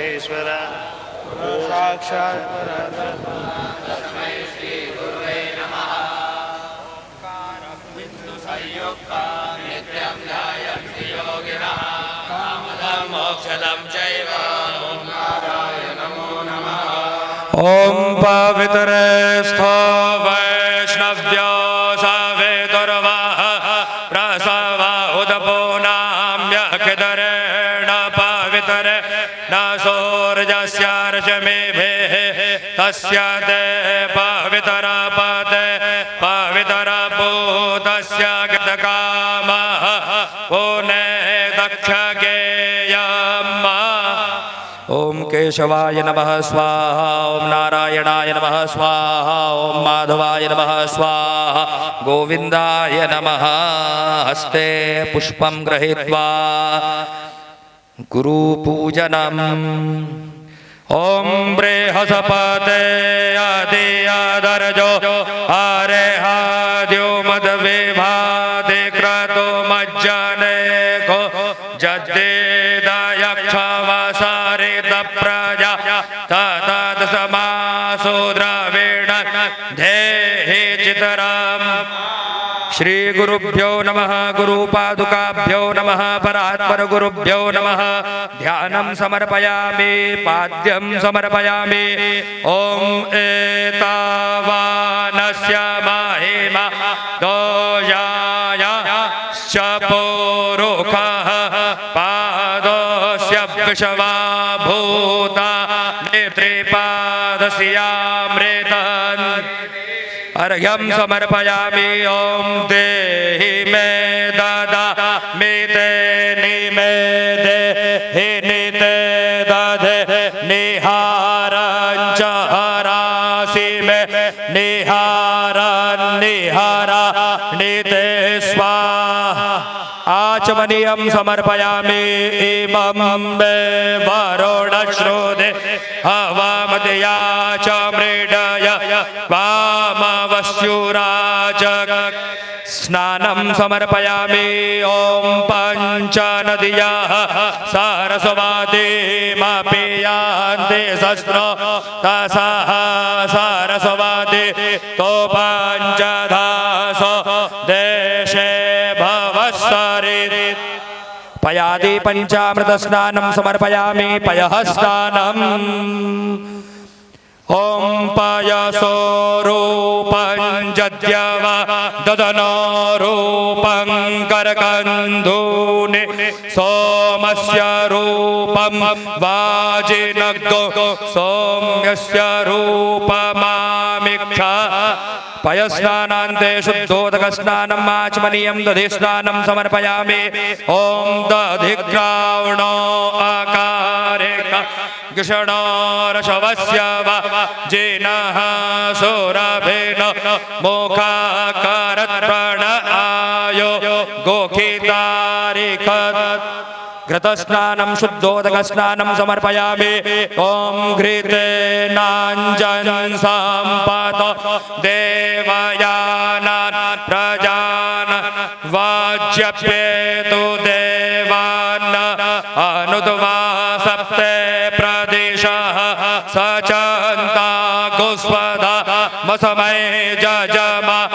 परमेश्वर साक्षात् परब्रह्म तस्मै श्री गुरुवे नमः। नित्यं ध्यायन्ति योगिनः कामदं मोक्षदं चैव। ॐ नारायण नमो नमः। ॐ पवित्रस्थो वैष्णव्यो सवितुर्वः प्रसव उदपूनाम्यखिदरेण पवित्रे न सूर्यस्य रश्मिभिः तस्य ते पवित्रपदे पवित्रभूतस्य गतकामः पुने दक्षगेयम्। ओम केशवाय नमः स्वाहा। ओम नारायणाय नमः स्वाहा। ओम माधवाय नमः स्वाहा। गोविंदाय नमः। हस्ते पुष्पं गृहीत्वा गुरुपूजनम्। ओम बृहस्पते आदियादर्जो हरेहाद्यो मद्विभाति क्रतु मज्जनेको जद्देदयक्षवसरित प्रजा ततद समासो द्रविण धेहि चितराम। श्री गुरुभ्यो नमः। गुरुपादुकाभ्यो नमः। परात्पर गुरुभ्यो नमः। ध्यानं समर्पयामि पाद्यं समर्पयामि। ओम एतावानस्य महिमा दोयाय पुरुखः पादस्य विश्वभूता नेत्रिपादस्यामृतम् अर्घ्यं समर्पयामि। ओम देहि मे ददामि ते निमेदेहि निते दधे निहारं च हरासि मे निहारं निहरा निते स्वाहा। आचमनीयं समर्पयामि। इमं मे वरुणश्रोते हवामदया च मृडय वामवस्युराज स्नानं समर्पयामि। ओम पंचनद्यः सरस्वतीमपि यान्ति शस्त्रो तसः सरस्वती तो पञ्चधासो देशे भवस्सरि पयादि पंचामृत स्नानं समर्पयामि। पयः स्नानम्। ओम पयसो रूपं जद्यव ददनो रूपं करकन्धूनि सोमस्य रूपं वाजिनग्गो सोम्यस्य रूपमामिक्षा। पयस्नानान्ते शुद्धोदकस्नानम् आचमनीयं दधिस्नानं समर्पयामि। ओम दधिग्रावणो आकारेक कृष्णोरशवस्य जिनः सुरभिन मुखाकारत्प्रण आयो गोखितारिखत् घृतस्नानं शुद्धोदकस्नानं समर्पयामि। ओम घृतेनाञ्जनं सम्पत देवयानान् प्रजान् वाज्यप्येतु देवान् अनुद्वा सप्ते प्रदिशः सचन्ता गुस्वदा मसमय जजमानायधे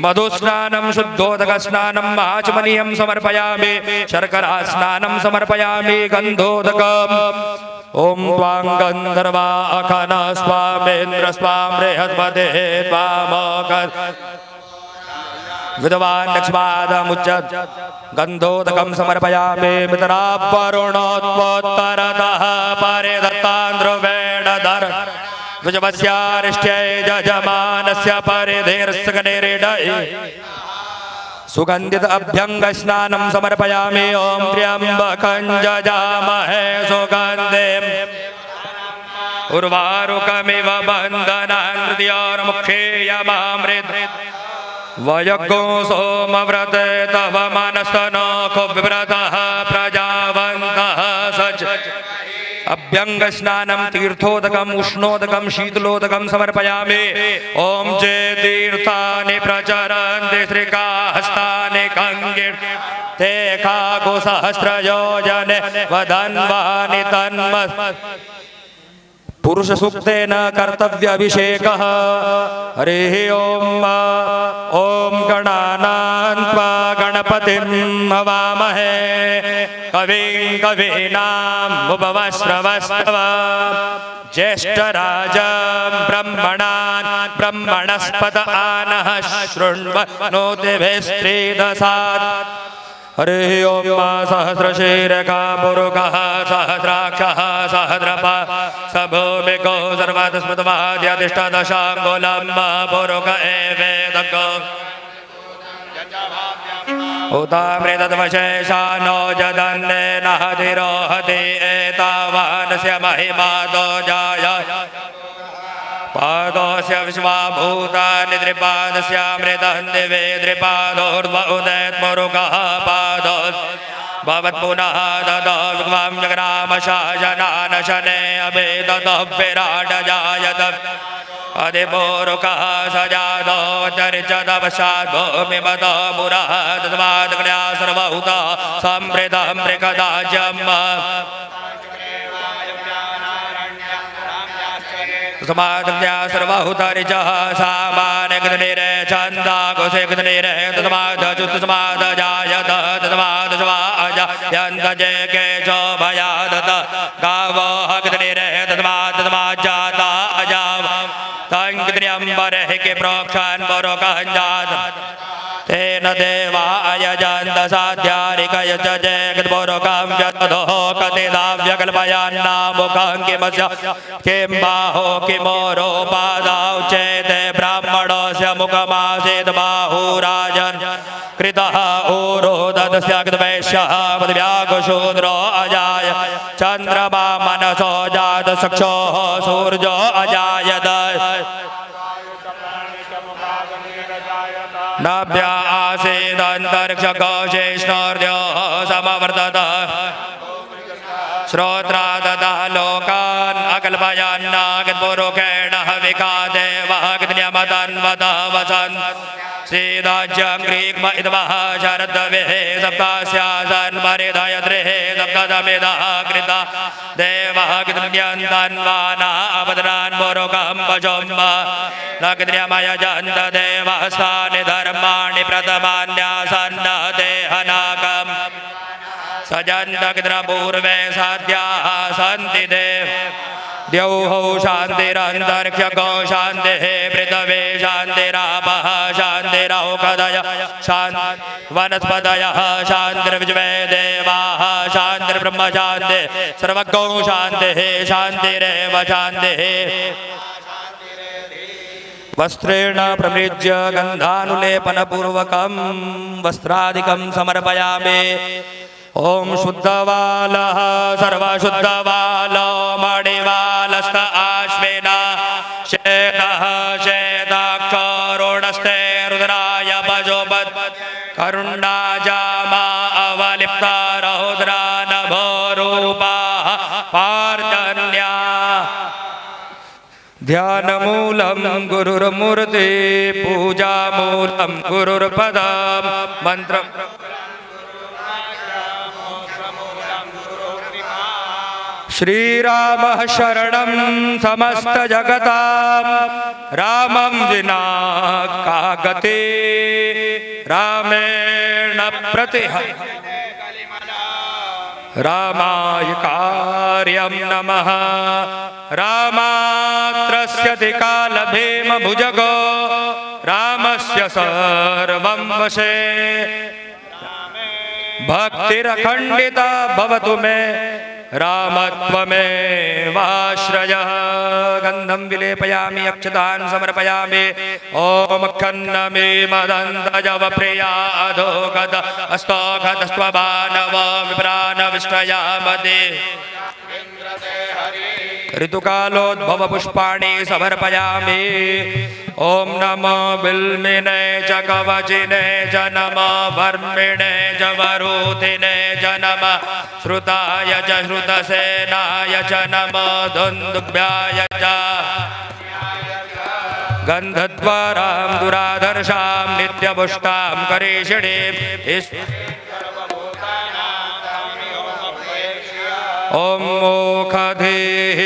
मधुस्नानं शुद्धोदकस्नानम् आचमनीयं समर्पयामि। शर्करा स्नानं समर्पयामि। गन्धोदकम्। ओम त्वां गन्धर्वा अखन स्वामेन्द्र स्वां बृहस्पते त्वामोकत् विद्वान् लक्ष्मादमुच्चत् गन्धोदकं समर्पयामि। मित्रावरुणोत्तरतः परे दत्तान्द्रुवेणधर द्विजवस्यारिष्ट्यै जजमानस्य परिधीर्षगनिरीडै सुगन्धित अभ्यङ्ग स्नानं समर्पयामि। ओम त्र्यम्बकं जजामहे सुगन्धिम् उर्वारुकमिव बन्धनान् हृदयोर्मुखेयमामृत् वयज्ञो सोमव्रते तव मनस्तनोको विव्रतः प्रजावन्तः सच अभ्यंग स्नानं तीर्थोदकम् उष्णोदकं शीतलोदकं समर्पयामि। ओम जे तीर्थानि प्रचरन्ति श्रीकाहस्तानि कंगे ते खागुसहस्रयोजने वदन्वानि तन्म पुरुष सूक्तेन कर्तव्याभिषेकः। हरिः ओम। ओम गणानां त्वा गणपतिं हवामहे कविं कवीनाम् उपमश्रवस्तव ज्येष्ठराजं ब्रह्मणान् ब्रह्मणस्पत आनः शृण्वन्नोतिभिस्त्रिदशात्। हरिः ओम। सहस्रशीर्षः पुरुषः सहस्राक्षः सहस्रपाः सभूमिको सर्वतस्मृतमाद्यतिष्ठदशाङ्गुलं पुरुष एवेदको उतामृतवशेषानो जदन्नेन हतिरोहति एतावानस्य महिमादो जाय पादोस्य विश्वाभूतानि त्रिपादस्यामृतं दिवे त्रिपादोर्ध्व उदेत्मुरुगः पादो भवत्पुनः ददो विग्वां जग्रामशासनानशने अभिदतो विराट जायत अधिपूरुकः सजातो चरिचदवशात् भूमिमतो पुरः तस्माद्ग्न्या सर्वभूता सम्प्रीतं मृगदाज्यम् तस्माद्ग्न्या सर्वभूतरिचः सामान्यगतिनिरे छन्दाकुशेगतिनिरे तस्मादजुस्तस्मादजायत तस्मादश्वायन्त केशो भयादत गावो हगतिनिरे तस्माज्जाता अजाव तङ्गत्र्यम्बरः के प्रोक्षान् पुरुकञ्जात तेन देवाय जन्तसाध्यारिकय च जगद्पुरुकं जतदोः कतिदाव्यकल्पयान्नामुखं किमस्य किं बाहो किमोरो पादौ चेते ब्राह्मणस्य मुखमासीत् बाहुराजन् कृतः ऊरो ददस्यागतवैश्यः पदव्यागशूद्रो अजाय चन्द्रमा मनसो जात चक्षोः सूर्यो अजायत नभ्या आसीदन्तरिक्षकोशेष्णोर्योः समवर्तत श्रोत्रादतः लोकान् अकल्पयन्नागतपुरुषेण हविका देवः गतिन्यमतन्वतः वसन् सीदाज्यं ग्रीक्म इदवः शरद्विः सप्तास्यासन् परिधयत्रिः सप्तदमिदः कृता देवः गतिन्यन्तन्वाना अवदनान् पुरुकं पशुम् न गतिन्यमयजन्त देवः स्थानि धर्माणि प्रथमान्यासन्न देहनाकम् सजन्त गतिपूर्वे साध्याः सन्ति द्यौः शान्तिरन्तरिक्षको शान्तिः पृथिवी शान्तिरापः शान्तिरौषधयः वनस्पतयः शान्तिर्विश्वे देवाः शान्तिर्ब्रह्म शान्तिः सर्वगौ शान्तिः शान्तिरेव शान्तिः। वस्त्रेण प्रमृज्य गन्धानुलेपनपूर्वकं वस्त्रादिकं समर्पयामि। ओम शुद्धवालः सर्वशुद्धवालो मणिवालस्त आश्विना शेतः शेताक्षरोणस्ते रुद्राय पशुपत् करुणाजामा अवलिप्ता रौद्रा नभोरूपाः पार्जन्या ध्यानमूलं गुरुर्मूर्ति पूजामूलं गुरुर्पदं मन्त्रम् श्रीरामः शरणं समस्तजगतां रामं विना का गति रामेण प्रतिहत रामाय कार्यं नमः। रामात्रस्यति कालभीमभुजगो रामस्य सर्वं वशे भक्तिरखण्डिता भवतु मे रामत्वमेवाश्रयः। गन्धं विलेपयामि अक्षतान् समर्पयामि। ॐ खन्नमे मदन्तजवप्रिया अधोगत अस्तोगतस्त्वमानव विप्राणविष्टयामदे ऋतुकालोद्भव पुष्पाणि समर्पयामि। ओम नमो बिल्मिने च कवचिने च नमो वर्मिणे च वरूथिने च नमः श्रुताय च श्रुतसेनाय च नमो दुन्दुभ्याय च गन्धद्वारां दुराधर्षां नित्यपुष्टां करीषिणीं ॐ मोखधेः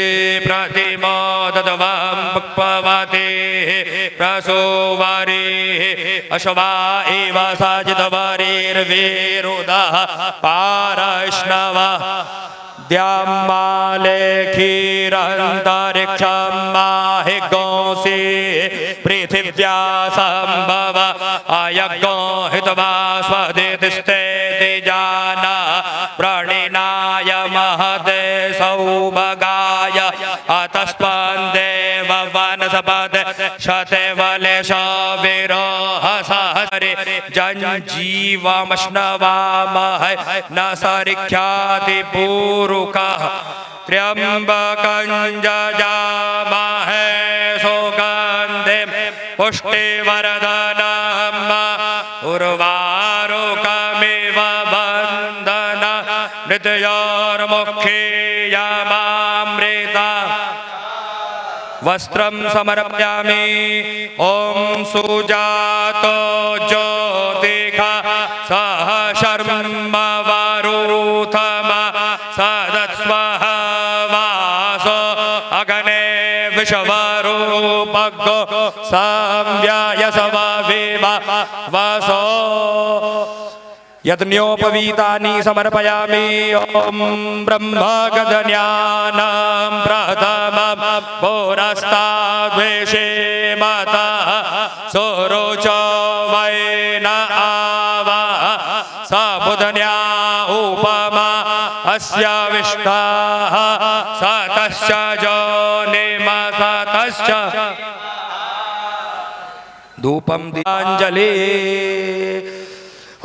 प्रतिमोदध्वं पुष्पवतेः प्रसोवरेः अश्वा एव सजितवरेर्विरुदः पारश्नवः द्यामालेखिरन्तरिक्षं माहिगोंसि पृथिव्या सम्भव अयज्ञो हित्वा स्वदितिस्तेति जाना प्रणिनाय महते सौभगाय अतस्पन्देव वनस्पत शतवलेशविरोह सहरे जञ्जीवमश्नवामहे न सरिख्याति पूरुकः त्र्यम्बकं जजामहे सुगन्धिं पुष्टिवर्धनम् उर्वारुकमिव बन्धन मृत्योर्मुक्षीयमामृता वस्त्रं समर्पयामि। ॐ सुजातो ज्योतिषा सह शर्म वरुथमा सदस्वः वासो अग्ने विश्वरूपगो संव्यायसवविवा वसो यज्ञोपवीतानि समर्पयामि। ॐ ब्रह्मगदन्यानं प्रथमं पुरस्ताद्वेषे मतः सुरुचो वै न आवा सबुधन्या उपमा अस्य विष्टाः सतश्च जोनिमसतश्च धूपं दीपाञ्जलि।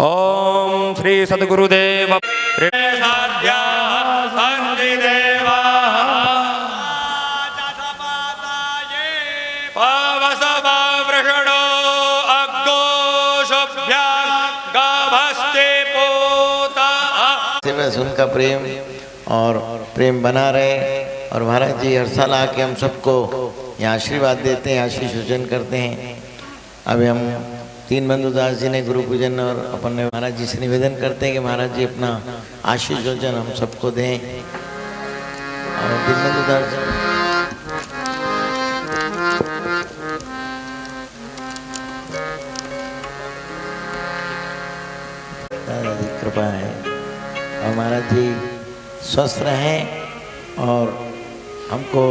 ओम श्री सद्गुरुदेव साध्या संधिदेवा पवसवा वृषणो अग्गोषभ्यां गभस्ते पोता। बस उनका प्रेम और प्रेम बना रहे। और महाराज जी हर साल आके हम सबको यहाँ आशीर्वाद देते हैं, आशीष वचन करते हैं। अभी हम तीन बंधुदास जी ने गुरु पूजन और अपन ने महाराज जी से निवेदन करते हैं कि महाराज जी अपना आशीष वचन हम सबको दें। और तीन बंधुदास जी दादाजी कृपा है और महाराज जी स्वस्थ रहें और हमको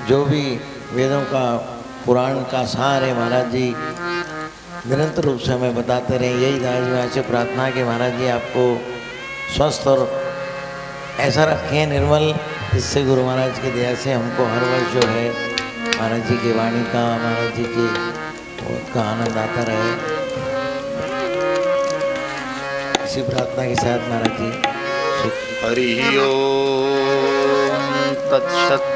जो भी वेदों का पुराण का सार है महाराज जी निरंतर रूप से हमें बताते रहे। यही दादाजी से प्रार्थना है कि महाराज जी आपको स्वस्थ और ऐसा रखें निर्मल, जिससे गुरु महाराज की दया से हमको हर वर्ष जो है महाराज जी की वाणी का, महाराज जी की बोध का आनंद आता रहे। इसी प्रार्थना के साथ महाराज जी हरि ओम तत्सत्।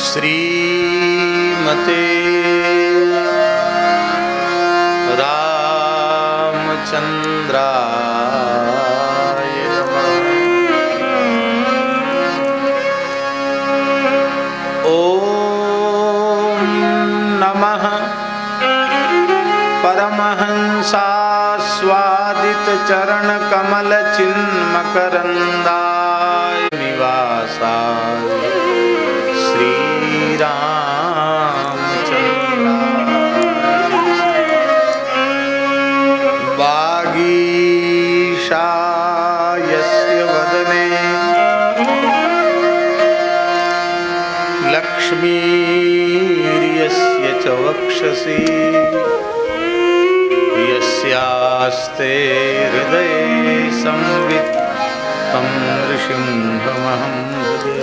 श्रीमते रामचंद्राय नमः। ओम नमः परमहंसास्वादित चरण कमल चिन्मकरंदाय निवासाय श्री वागीशायस्य वदने लक्ष्मीर्यस्य च वक्षसि यस्यास्ते हृदये संवित् तं नृसिंहमहं भजे।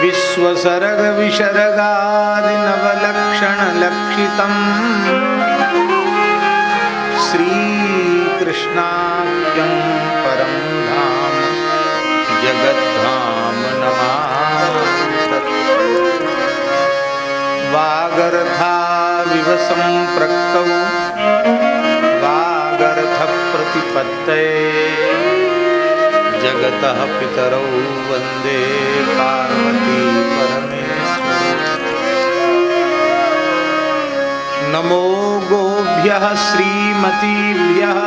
विश्वसर्ग विसर्गादिनवलक्षणलक्षितम् श्रीकृष्णाख्यं परं धाम जगद्धाम नमामि। वागर्थाविव सम्पृक्तौ वागर्थप्रतिपत्तये जगतः पितरौ वन्दे पार्वती परमेश्वरौ। नमो गोभ्यः श्रीमतीभ्यः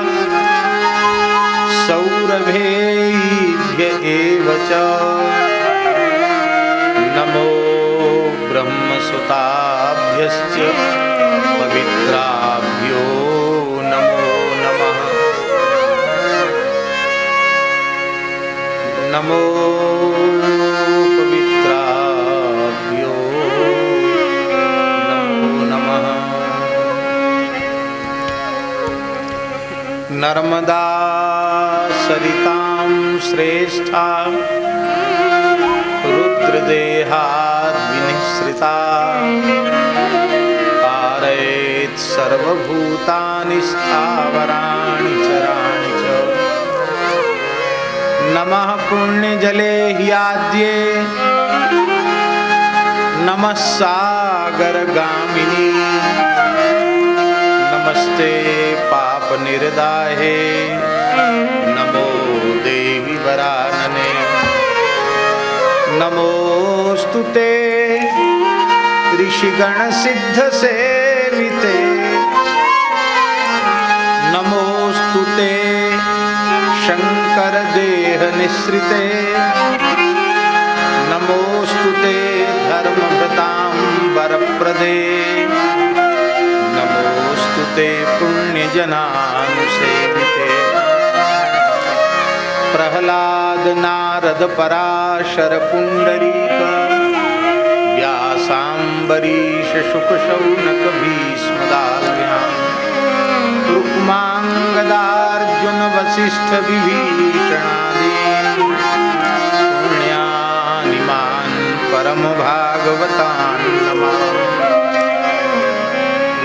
सुरभेभ्य एव च नमो ब्रह्मसुताभ्यश्च पवित्राभ्यो नमो नमः। नमो पवित्राभ्यो नमो नमः। नर्मदा सरितां श्रेष्ठा रुद्रदेहाद्विनिःसृता तारयेत् सर्वभूतानि स्थावराणि चराणि च। नमः पुण्यजले ह्याद्ये नमः सागरगामिनी नमस्ते पापनिर्दाहे नमो देवी वरानने। नमोऽस्तु ते ऋषिगणसिद्धसेविते नमोऽस्तु ते शङ्करदेहनिःसृते नमोऽस्तु ते धर्मभृतां वरप्रदे नमोऽस्तु ते पुण्यजनानुसेविते। प्रह्लाद नारद पराशर पुण्डरीक व्यासाम्बरीश शुक शौनक भीष्मदाल्भ्यां रुक्माङ्गदार्जुन वसिष्ठ विभीषणादीन् पुण्यानिमान् परम भागवतान् नमामि।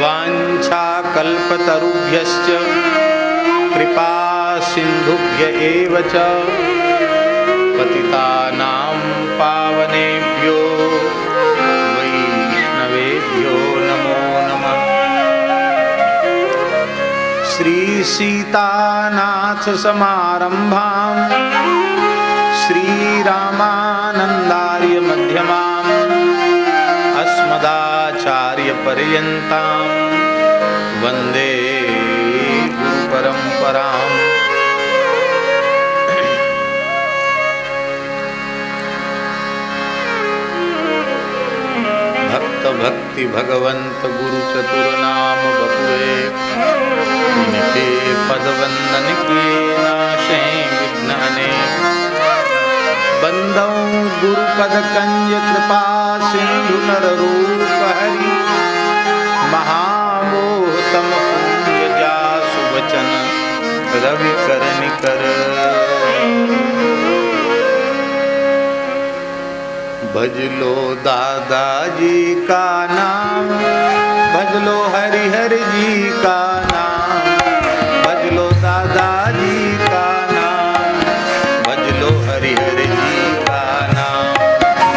वाञ्छाकल्पतरुभ्यश्च कृपा सिन्धुभ्य एव च पतितानां पावनेभ्यो वैष्णवेभ्यो नमो नमः। श्री सीतानाथ समारंभां श्रीरामानन्दार्य मध्यमाम् अस्मदाचार्य पर्यन्तां वन्दे गुरुपरम्पराम्। भक्त भक्ति भगवंत गुरु चतुर नाम बपुए इनके पद वंदन के नाशे विघ्न अनेक। बंदौ गुरुपद कंज कृपा सिंधु नर रूप हरि महामोहतम पुण्य जासु वचन रवि कर निकर। भज लो दादाजी का नाम भज लो हरिहर जी का नाम भज लो दादाजी का नाम भज लो हरिहर जी का नाम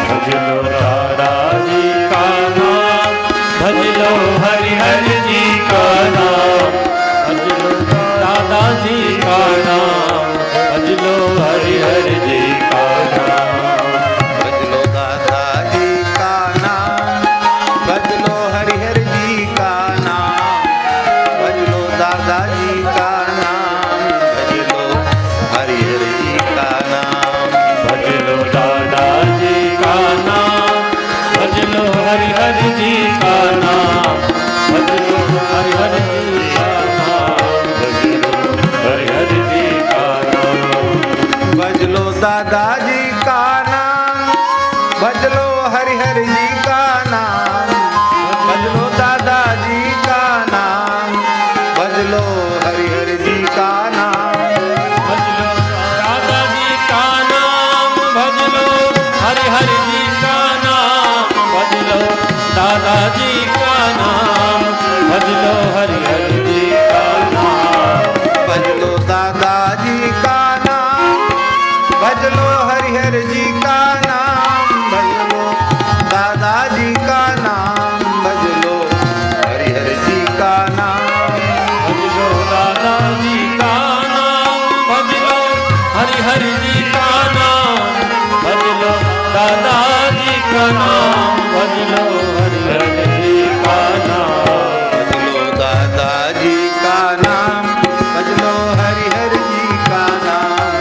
भज लो दादाजी का नाम भज लो हरिहर जी का नाम भज लो दादाजी का नाम भज लो हरिहर जी का नाम भज लो दादाजी का नाम भज लो हरिहर जी का नाम भज लो दादाजी का नाम भज लो हरिहर जी का नाम भज लो दादाजी का नाम भज लो हरिहर जी का नाम भज लो हरिहर जी का नाम भज लो हरिहर जी का नाम भज लो दादाजी का नाम भज लो हरिहर जी का नाम भज लो दादाजी का नाम भज लो हरिहर जी का नाम भज लो दादाजी का नाम भज लो हरिहर जी का नाम भज लो दादाजी का नाम भज लो हरिहर जी का नाम भज लो दादाजी का नाम भज लो हरिहर जी का नाम भज लो दादाजी का नाम भज लो हरिहर जी का नाम भज लो दादाजी का नाम भज लो हरिहर जी का नाम भज लो दादाजी का नाम भज लो हरिहर जी का नाम भज लो दादाजी का नाम भज लो हरिहर जी का नाम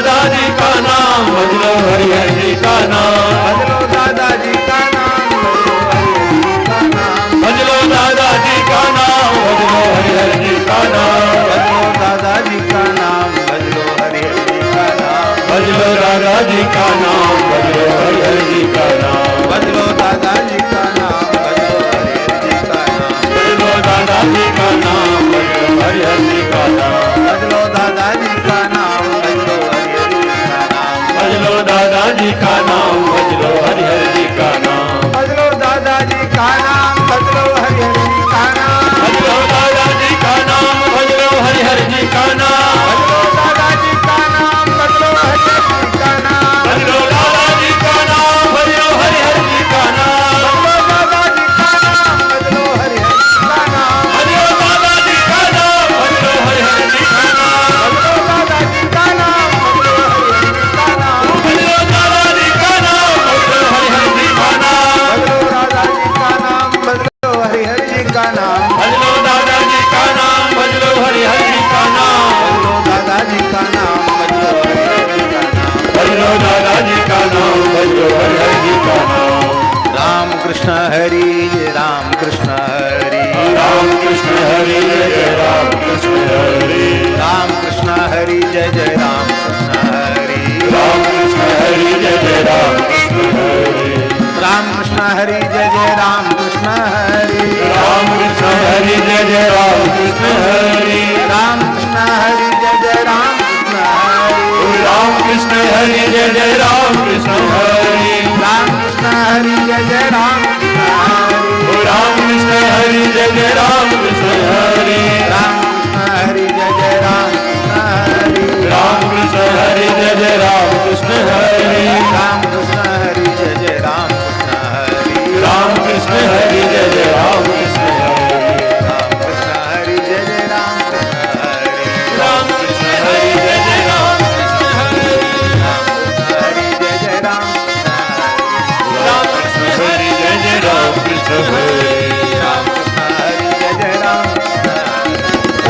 दादाजी का नाम भज लो हरिहर जी का नाम भज लो दादाजी का नाम, भज लो दादाजी का नाम भज लो हरिहर जी का नाम भज लो दादाजी का नाम, भज लो हरिहर जी का नाम, भज लो दादाजी का नाम भज लो हरिहर जी का नाम भज लो दादाजी का नाम, भज लो हरिहर जी का नाम, भज लो दादाजी का नाम भज लो हरिहर जी का नाम भज लो दादाजी का नाम, भज लो हरिहर जी का नाम, भज लो दादाजी का नाम भज लो हरिहर जी का नाम भज लो दादाजी का नाम, भज लो हरिहर जी का नाम, भज लो दादाजी का नाम भज लो हरिहर जी का नाम भज लो दादाजी का नाम, भज लो हरिहर जी का नाम, भज लो दादाजी का नाम भज लो हरिहर जी का नाम भज लो दादाजी का नाम, भज लो हरिहर जी का नाम, भज लो दादाजी का नाम भज लो हरिहर जी का नाम भज लो दादाजी का नाम, भज लो हरिहर जी का नाम, भज लो दादाजी का नाम भज लो हरिहर जी का नाम भज लो दादाजी का नाम, भज लो हरिहर जी का नाम, भज लो दादाजी का नाम भज लो हरिहर जी का नाम भज लो दादाजी का नाम, भज लो हरिहर जी का नाम, भज लो दादाजी का नाम भज लो हरिहर जी का नाम राम कृष्ण हरि जय राम कृष्ण हरि, राम कृष्ण हरि जय राम कृष्ण हरि राम कृष्ण हरि जय जय राम कृष्ण हरि, राम कृष्ण हरि जय जय राम कृष्ण हरि राम कृष्ण हरि जय जय राम कृष्ण हरि, राम कृष्ण हरि जय जय राम कृष्ण हरि राम कृष्ण हरि जय जय राम कृष्ण हरि, राम कृष्ण हरि जय जय राम कृष्ण हरि राम कृष्ण हरि जय जय राम कृष्ण हरि, राम कृष्ण हरि जय जय राम कृष्ण हरि राम कृष्ण हरि जय जय राम कृष्ण हरि, राम कृष्ण हरि जय जय राम कृष्ण हरि राम कृष्ण हरि जय जय राम कृष्ण हरि, राम कृष्ण हरि जय जय राम कृष्ण हरि राम कृष्ण हरि जय जय राम कृष्ण हरि, राम कृष्ण हरि जय जय राम कृष्ण हरि राम कृष्ण हरि जय जय राम कृष्ण हरि, राम कृष्ण हरि जय जय राम कृष्ण हरि राम कृष्ण हरि जय जय राम कृष्ण हरि,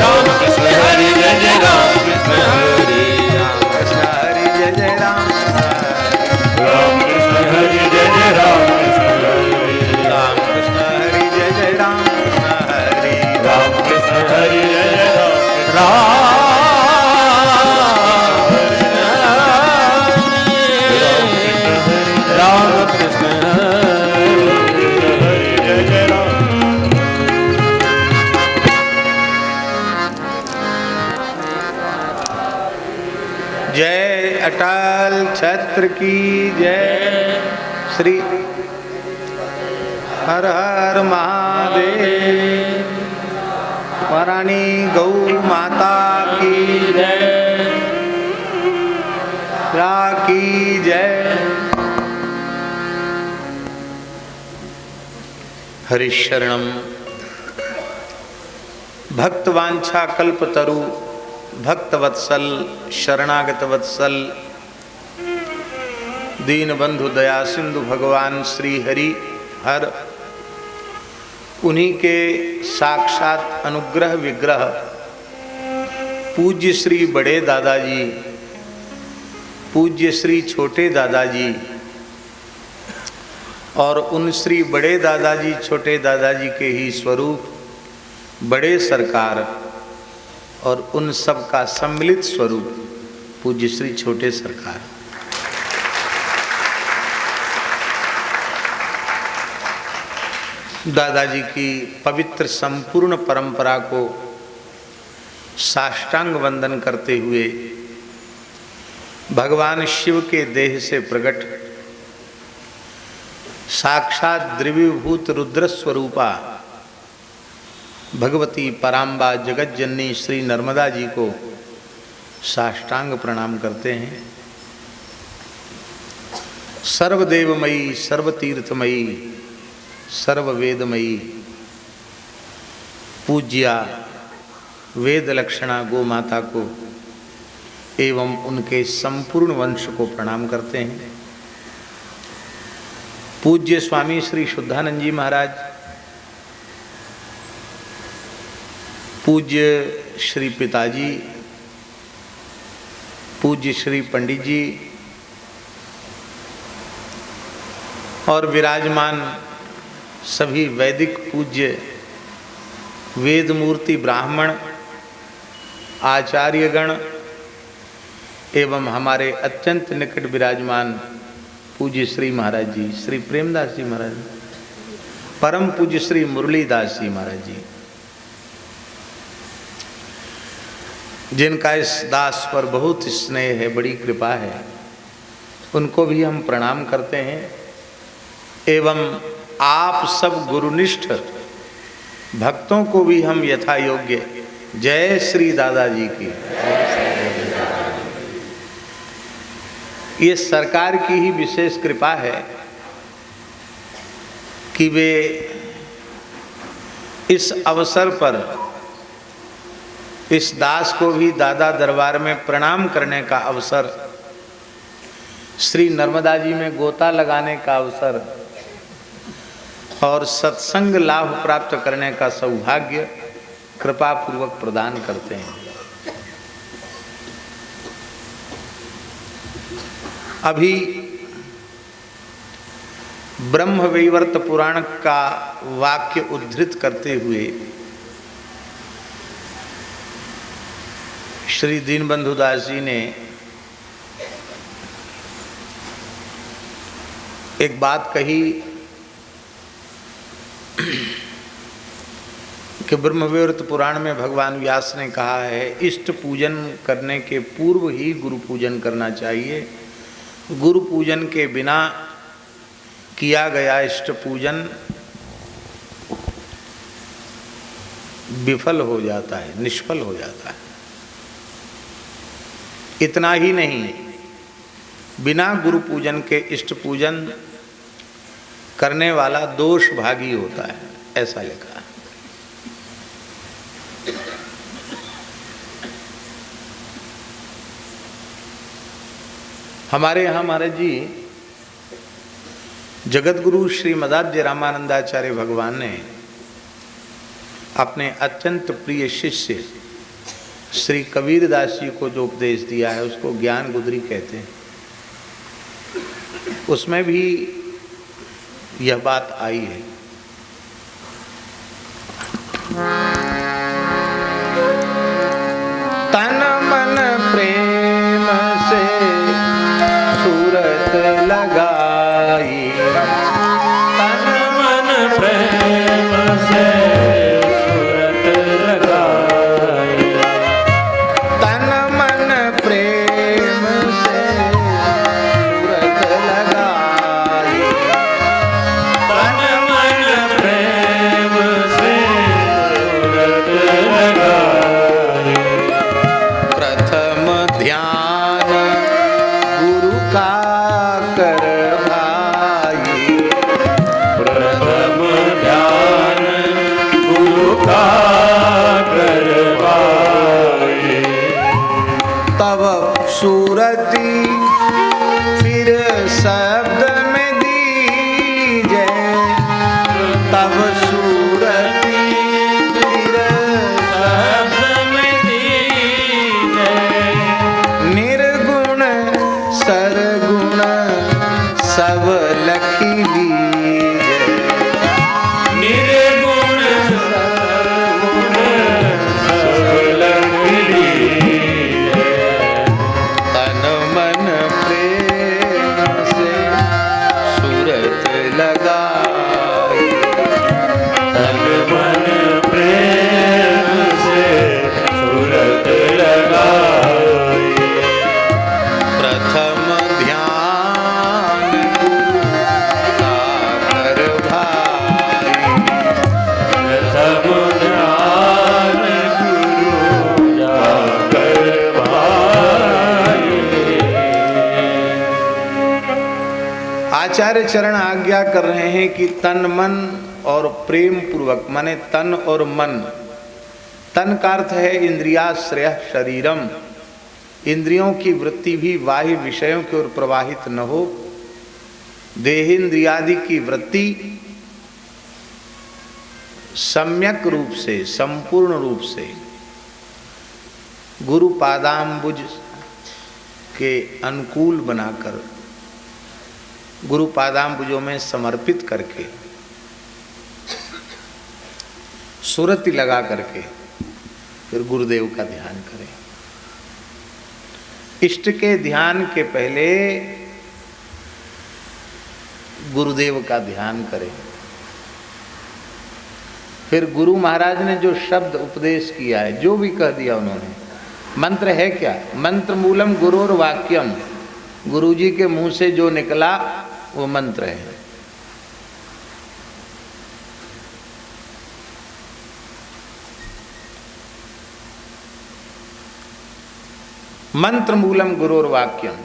राम कृष्ण हरि जय जय राम कृष्ण हरि राम कृष्ण हरि जय जय राम कृष्ण हरि, राम कृष्ण हरि जय जय राम कृष्ण हरि राम कृष्ण हरि जय जय राम कृष्ण हरि, राम कृष्ण हरि जय जय राम राम कृष्ण हरि जय जय राम जय अटल छत्र की जय, श्री हर हर महादेव, महारानी गौ माता की जय, या की जय। हरिशरणम भक्तवांछा कल्पतरु, भक्तवत्सल शरणागत वत्सल, दीन बंधु दया सिंधु भगवान श्री हरि हर, उन्हीं के साक्षात अनुग्रह विग्रह पूज्य श्री बड़े दादाजी, पूज्य श्री छोटे दादाजी और उन श्री बड़े दादाजी छोटे दादाजी के ही स्वरूप बड़े सरकार और उन सब का सम्मिलित स्वरूप पूज्य श्री छोटे सरकार। दादाजी की पवित्र संपूर्ण परंपरा को साष्टांग वंदन करते हुए भगवान शिव के देह से प्रकट साक्षात द्रव्यभूत रुद्र स्वरूपा भगवती पराम्बा जगत जननी श्री नर्मदा जी को साष्टांग प्रणाम करते हैं। सर्वदेवमयी सर्वतीर्थमयी सर्ववेदमयी पूज्या वेद लक्षणा गो माता को एवं उनके संपूर्ण वंश को प्रणाम करते हैं। पूज्य स्वामी श्री शुद्धानंद जी महाराज, पूज्य श्री पिताजी पूज्य श्री पंडित जी और विराजमान सभी वैदिक पूज्य वेद मूर्ति ब्राह्मण आचार्यगण एवं हमारे अत्यंत निकट विराजमान पूज्य श्री महाराज जी, श्री प्रेमदास जी महाराज, परम पूज्य श्री मुरलीदास जी महाराज जी, जिनका इस दास पर बहुत स्नेह है, बड़ी कृपा है, उनको भी हम प्रणाम करते हैं। एवं आप सब गुरुनिष्ठ भक्तों को भी हम यथा योग्य जय श्री दादाजी की। ये सरकार की ही विशेष कृपा है कि वे इस अवसर पर इस दास को भी दादा दरबार में प्रणाम करने का अवसर, श्री नर्मदा जी में गोता लगाने का अवसर और सत्संग लाभ प्राप्त करने का सौभाग्य कृपा पूर्वक प्रदान करते हैं। अभी ब्रह्म वैवर्त पुराण का वाक्य उद्धृत करते हुए श्री दीनबंधु दास जी ने एक बात कही कि ब्रह्मवैवर्त पुराण में भगवान व्यास ने कहा है इष्ट पूजन करने के पूर्व ही गुरु पूजन करना चाहिए। गुरु पूजन के बिना किया गया इष्ट पूजन विफल हो जाता है, निष्फल हो जाता है। इतना ही नहीं, बिना गुरु पूजन के इष्ट पूजन करने वाला दोष भागी होता है, ऐसा लिखा है। हमारे यहाँ महाराज जी जगत गुरु श्री मदाध्य रामानंदाचार्य भगवान ने अपने अत्यंत प्रिय शिष्य श्री कबीरदास जी को जो उपदेश दिया है उसको ज्ञान गुदरी कहते हैं। उसमें भी यह बात आई है। तन मन प्रेम से सूरत लगाई, तन मन प्रेम से सूरत लगाई, तन मन प्रेम से सूरत लगाई, तन मन प्रेम से सूरत लगाई। प्रथम ध्यान गुरु का कर भाई, प्रथम ध्यान गुरु का करवाए, तब सूरती फिर शब्द में दीजे, तब सूरती फिर शब्द में दीजे, निर्गुण सरगुण सब लखी लीजे, निर्गुण सरगुण सब लखी लीजे। तन मन प्रेम से सूरत लगाई, तन मन प्रेम से सूरत लगाई, प्रथम ध्यान गुरु का कर भाई, प्रथम ध्यान गुरु जा करवाए। आचार्य चरण आज्ञा कर रहे हैं कि तन मन और प्रेम पूर्वक, माने तन और मन, तन का अर्थ है इंद्रियाश्रय शरीरम, इंद्रियों की वृत्ति भी बाह्य विषयों की ओर प्रवाहित न हो, देहेंद्रियादि की वृत्ति सम्यक रूप से, संपूर्ण रूप से गुरु पादाम्बुज के अनुकूल बनाकर गुरु पादाम्बुजों में समर्पित करके सुरति लगा करके फिर गुरुदेव का ध्यान करें। इष्ट के ध्यान के पहले गुरुदेव का ध्यान करें। फिर गुरु महाराज ने जो शब्द उपदेश किया है, जो भी कह दिया उन्होंने, मंत्र है क्या? मंत्र मूलम गुरोर वाक्यम, गुरु जी के मुंह से जो निकला वो मंत्र है। मंत्र मूलम गुरोर वाक्यम।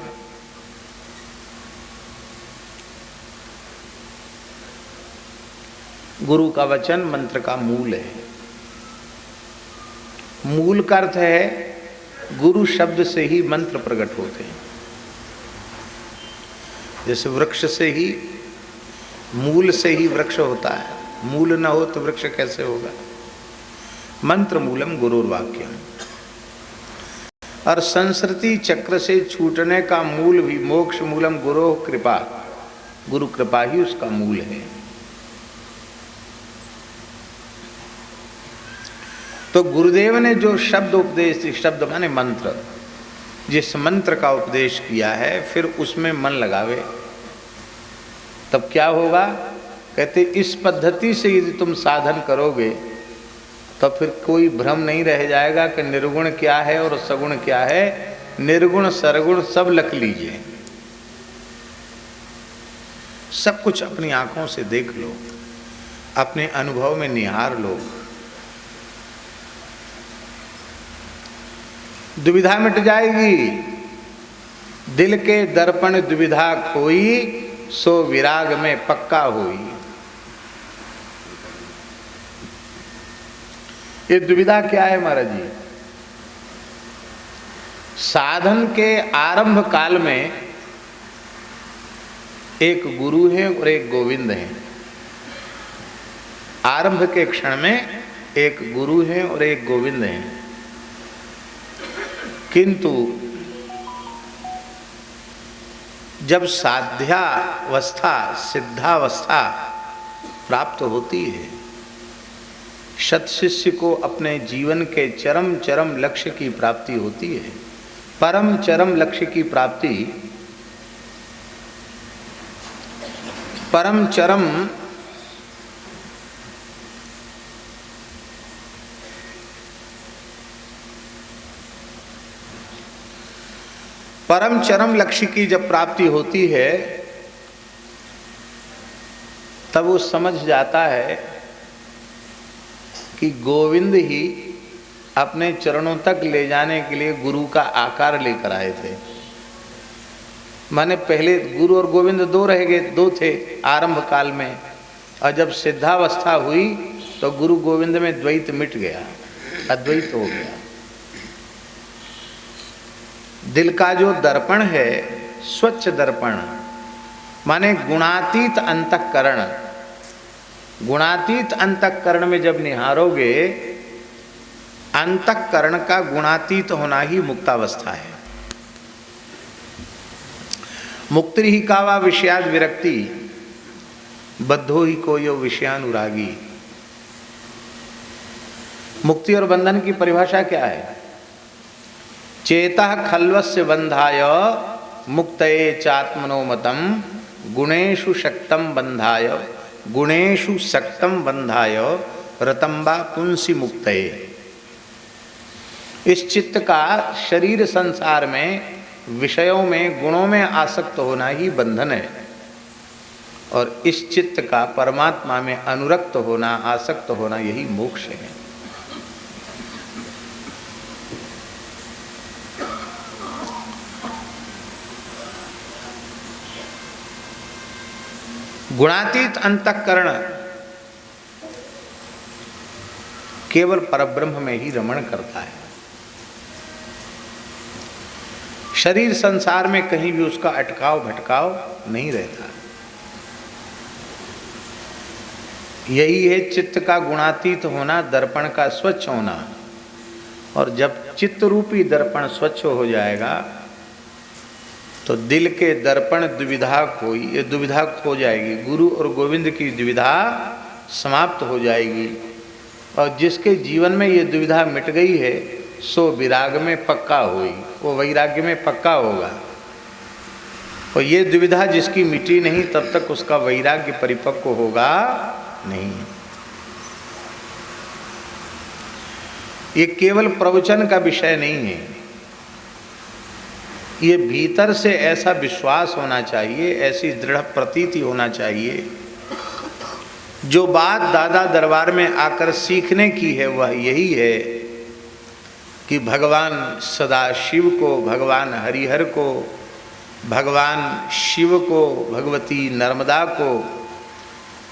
गुरु का वचन मंत्र का मूल है। मूल का अर्थ है गुरु शब्द से ही मंत्र प्रकट होते हैं। जैसे वृक्ष से ही, मूल से ही वृक्ष होता है, मूल न हो तो वृक्ष कैसे होगा? मंत्र मूलम गुरुर वाक्यम। और संस्कृति चक्र से छूटने का मूल भी मोक्ष मूलम गुरो कृपा, गुरु कृपा ही उसका मूल है। तो गुरुदेव ने जो शब्द उपदेश, शब्द माने मंत्र, जिस मंत्र का उपदेश किया है फिर उसमें मन लगावे, तब क्या होगा? कहते इस पद्धति से यदि तुम साधन करोगे तो फिर कोई भ्रम नहीं रह जाएगा कि निर्गुण क्या है और सगुण क्या है। निर्गुण सरगुण सब लख लीजिए, सब कुछ अपनी आंखों से देख लो, अपने अनुभव में निहार लो। दुविधा मिट जाएगी। दिल के दर्पण दुविधा खोई, सो विराग में पक्का होई। ये दुविधा क्या है महाराज जी? साधन के आरंभ काल में एक गुरु है और एक गोविंद है। आरंभ के क्षण में एक गुरु है और एक गोविंद है। किंतु जब साध्यावस्था, सिद्धावस्था प्राप्त होती है, सत शिष्य को अपने जीवन के चरम चरम लक्ष्य की प्राप्ति होती है। परम चरम लक्ष्य की प्राप्ति, परम चरम परम चरम लक्ष्य की जब प्राप्ति होती है तब वो समझ जाता है कि गोविंद ही अपने चरणों तक ले जाने के लिए गुरु का आकार लेकर आए थे। माने पहले गुरु और गोविंद दो थे आरंभ काल में, और जब सिद्धावस्था हुई तो गुरु गोविंद में द्वैत मिट गया, अद्वैत हो गया। दिल का जो दर्पण है, स्वच्छ दर्पण माने गुणातीत अंतःकरण, गुणातीत अंतःकरण में जब निहारोगे, अंतःकरण का गुणातीत होना ही मुक्तावस्था है। मुक्ति ही कावा विषयाद विरक्ति, बद्धो ही कोयो विषयानुरागी। मुक्ति और बंधन की परिभाषा क्या है? चेतः खल्वस्य बंधाय मुक्तये चात्मनोमतम, गुणेषु शक्तम बंधाय, गुणेषु शक्तम बंधाय रतम्बा पुंसी मुक्तये। इस चित्त का शरीर संसार में, विषयों में, गुणों में आसक्त होना ही बंधन है, और इस चित्त का परमात्मा में अनुरक्त होना, आसक्त होना, यही मोक्ष है। गुणातीत अंतःकरण केवल परब्रह्म में ही रमण करता है। शरीर संसार में कहीं भी उसका अटकाव भटकाव नहीं रहता। यही है चित्त का गुणातीत होना, दर्पण का स्वच्छ होना। और जब चित्त रूपी दर्पण स्वच्छ हो जाएगा तो दिल के दर्पण दुविधा कोई, ये दुविधा खो जाएगी, गुरु और गोविंद की दुविधा समाप्त हो जाएगी। और जिसके जीवन में ये दुविधा मिट गई है सो विराग में पक्का हुई, वो वैराग्य में पक्का होगा। और ये दुविधा जिसकी मिटी नहीं तब तक उसका वैराग्य परिपक्व होगा नहीं। ये केवल प्रवचन का विषय नहीं है, ये भीतर से ऐसा विश्वास होना चाहिए, ऐसी दृढ़ प्रतीति होना चाहिए। जो बात दादा दरबार में आकर सीखने की है वह यही है कि भगवान सदाशिव को, भगवान हरिहर को, भगवान शिव को, भगवती नर्मदा को,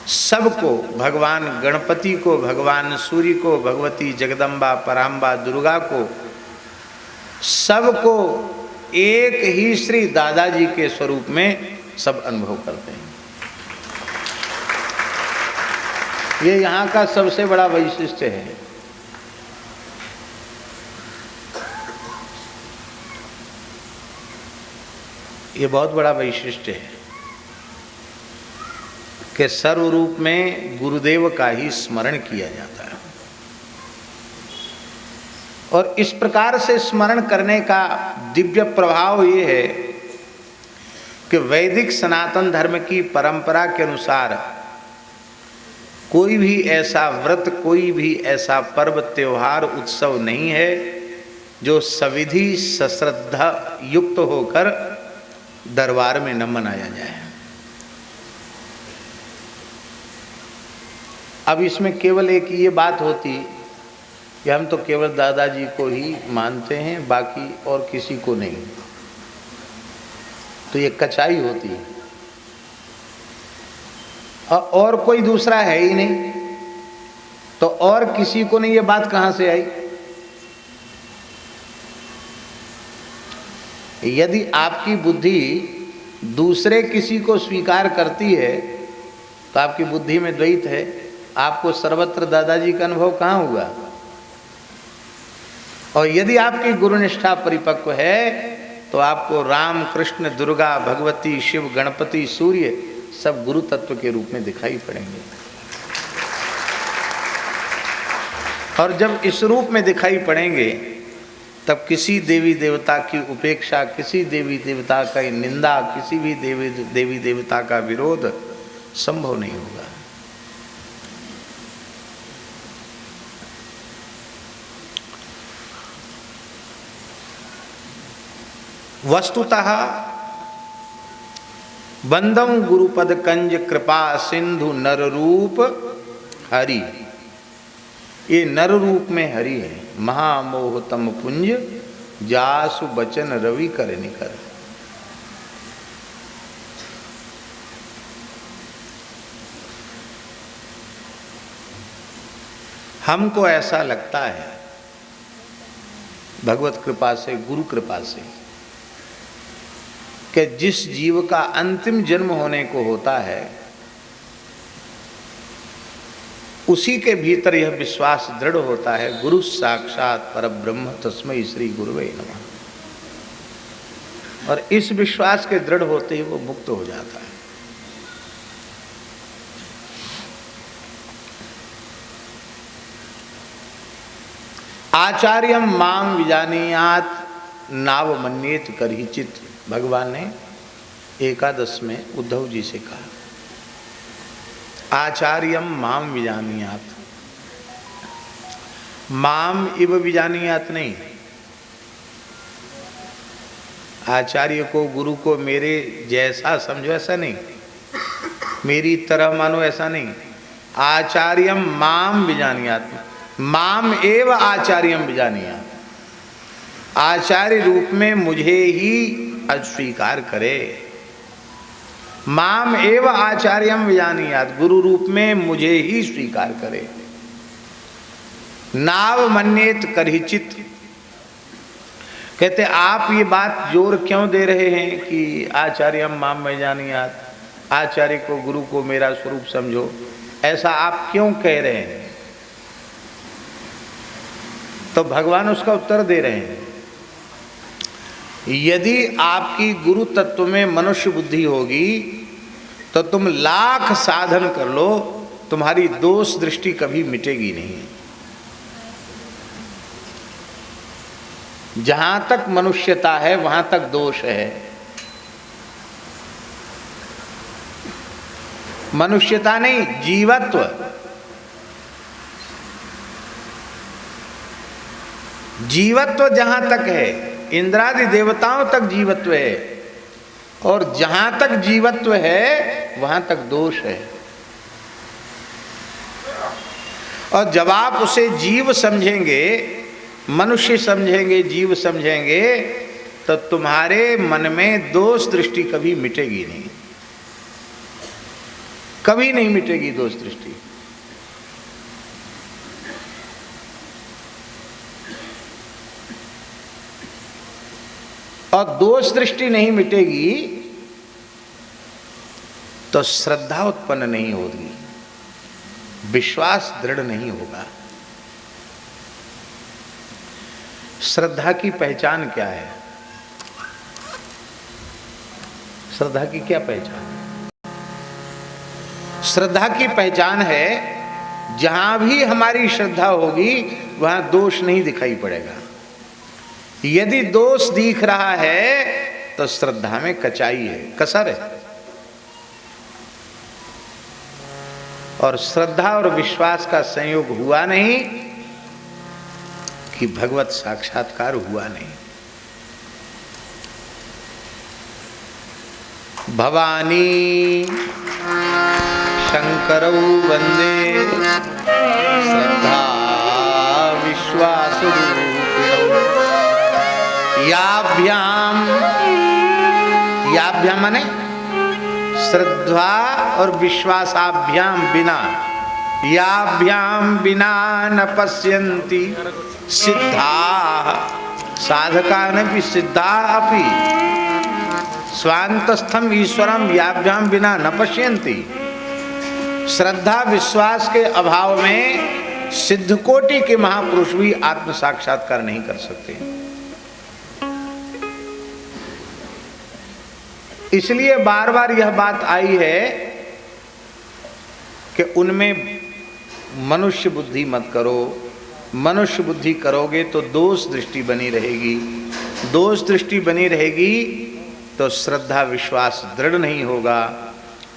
सबको, भगवान गणपति को, भगवान सूर्य को, भगवती जगदम्बा पराम्बा दुर्गा को, सबको एक ही श्री दादाजी के स्वरूप में सब अनुभव करते हैं। ये यहाँ का सबसे बड़ा वैशिष्ट्य है। ये बहुत बड़ा वैशिष्ट्य है कि सर्व रूप में गुरुदेव का ही स्मरण किया जाता है। और इस प्रकार से स्मरण करने का दिव्य प्रभाव ये है कि वैदिक सनातन धर्म की परंपरा के अनुसार कोई भी ऐसा व्रत, कोई भी ऐसा पर्व, त्योहार, उत्सव नहीं है जो सविधि सश्रद्धा युक्त होकर दरबार में न मनाया जाए। अब इसमें केवल एक ये बात होती कि हम तो केवल दादाजी को ही मानते हैं, बाकी और किसी को नहीं, तो ये कचाई होती है। और कोई दूसरा है ही नहीं, तो और किसी को नहीं, ये बात कहाँ से आई? यदि आपकी बुद्धि दूसरे किसी को स्वीकार करती है तो आपकी बुद्धि में द्वैत है, आपको सर्वत्र दादाजी का अनुभव कहाँ हुआ? और यदि आपकी गुरुनिष्ठा परिपक्व है तो आपको राम, कृष्ण, दुर्गा, भगवती, शिव, गणपति, सूर्य सब गुरु तत्व के रूप में दिखाई पड़ेंगे। और जब इस रूप में दिखाई पड़ेंगे तब किसी देवी देवता की उपेक्षा, किसी देवी देवता का निंदा, किसी भी देवी देवता का विरोध संभव नहीं होगा। वस्तुतः बंदम गुरुपद कंज कृपा सिंधु नर रूप हरि, ये नर रूप में हरि है। महामोहतम पुंज जासु बचन रवि कर निकर। हमको ऐसा लगता है भगवत कृपा से, गुरु कृपा से, कि जिस जीव का अंतिम जन्म होने को होता है उसी के भीतर यह विश्वास दृढ़ होता है, गुरु साक्षात परब्रह्म तस्मै श्री गुरुवे नमः। और इस विश्वास के दृढ़ होते ही वो मुक्त हो जाता है। आचार्यम मां विजानीयात नाव मन्येत करहिचित, भगवान ने एकादश में उद्धव जी से कहा। आचार्यम माम विजानीयात, माम इव विजानीयात नहीं, आचार्य को, गुरु को मेरे जैसा समझो ऐसा नहीं, मेरी तरह मानो ऐसा नहीं। आचार्यम माम विजानीयात, माम एव आचार्यम विजानीयात, आचार्य रूप में मुझे ही अस्वीकार करे। माम एव आचार्यम विजानीयात, गुरु रूप में मुझे ही स्वीकार करे। नाव मन्येत करहिचित, कहते आप ये बात जोर क्यों दे रहे हैं कि आचार्यम माम विजानीयात, आचार्य को, गुरु को मेरा स्वरूप समझो, ऐसा आप क्यों कह रहे हैं? तो भगवान उसका उत्तर दे रहे हैं यदि आपकी गुरु तत्व में मनुष्य बुद्धि होगी तो तुम लाख साधन कर लो, तुम्हारी दोष दृष्टि कभी मिटेगी नहीं। जहां तक मनुष्यता है वहां तक दोष है। मनुष्यता नहीं, जीवत्व। जीवत्व जहां तक है, इंद्रादि देवताओं तक जीवत्व है, और जहां तक जीवत्व है वहां तक दोष है। और जब आप उसे जीव समझेंगे, मनुष्य समझेंगे, जीव समझेंगे, तो तुम्हारे मन में दोष दृष्टि कभी मिटेगी नहीं, कभी नहीं मिटेगी दोष दृष्टि। और दोष दृष्टि नहीं मिटेगी तो श्रद्धा उत्पन्न नहीं होगी, विश्वास दृढ़ नहीं होगा। श्रद्धा की पहचान क्या है? श्रद्धा की क्या पहचान है? श्रद्धा की पहचान है, जहां भी हमारी श्रद्धा होगी वहां दोष नहीं दिखाई पड़ेगा। यदि दोष दिख रहा है तो श्रद्धा में कचाई है, कसर है। और श्रद्धा और विश्वास का संयोग हुआ नहीं कि भगवत साक्षात्कार हुआ नहीं। भवानी शंकरौ वंदे श्रद्धा विश्वास याभ्याम, याभ्याम माने श्रद्धा और विश्वासाभ्याम बिना, याभ्याम बिना न पश्यन्ति सिद्धा साधका न सिद्धा अपि स्वांतस्थम ईश्वरम याभ्याम बिना न पश्यन्ति। श्रद्धा विश्वास के अभाव में सिद्धकोटि के महापुरुष भी आत्म साक्षात्कार नहीं कर सकते। इसलिए बार बार यह बात आई है कि उनमें मनुष्य बुद्धि मत करो। मनुष्य बुद्धि करोगे तो दोष दृष्टि बनी रहेगी, दोष दृष्टि बनी रहेगी तो श्रद्धा विश्वास दृढ़ नहीं होगा,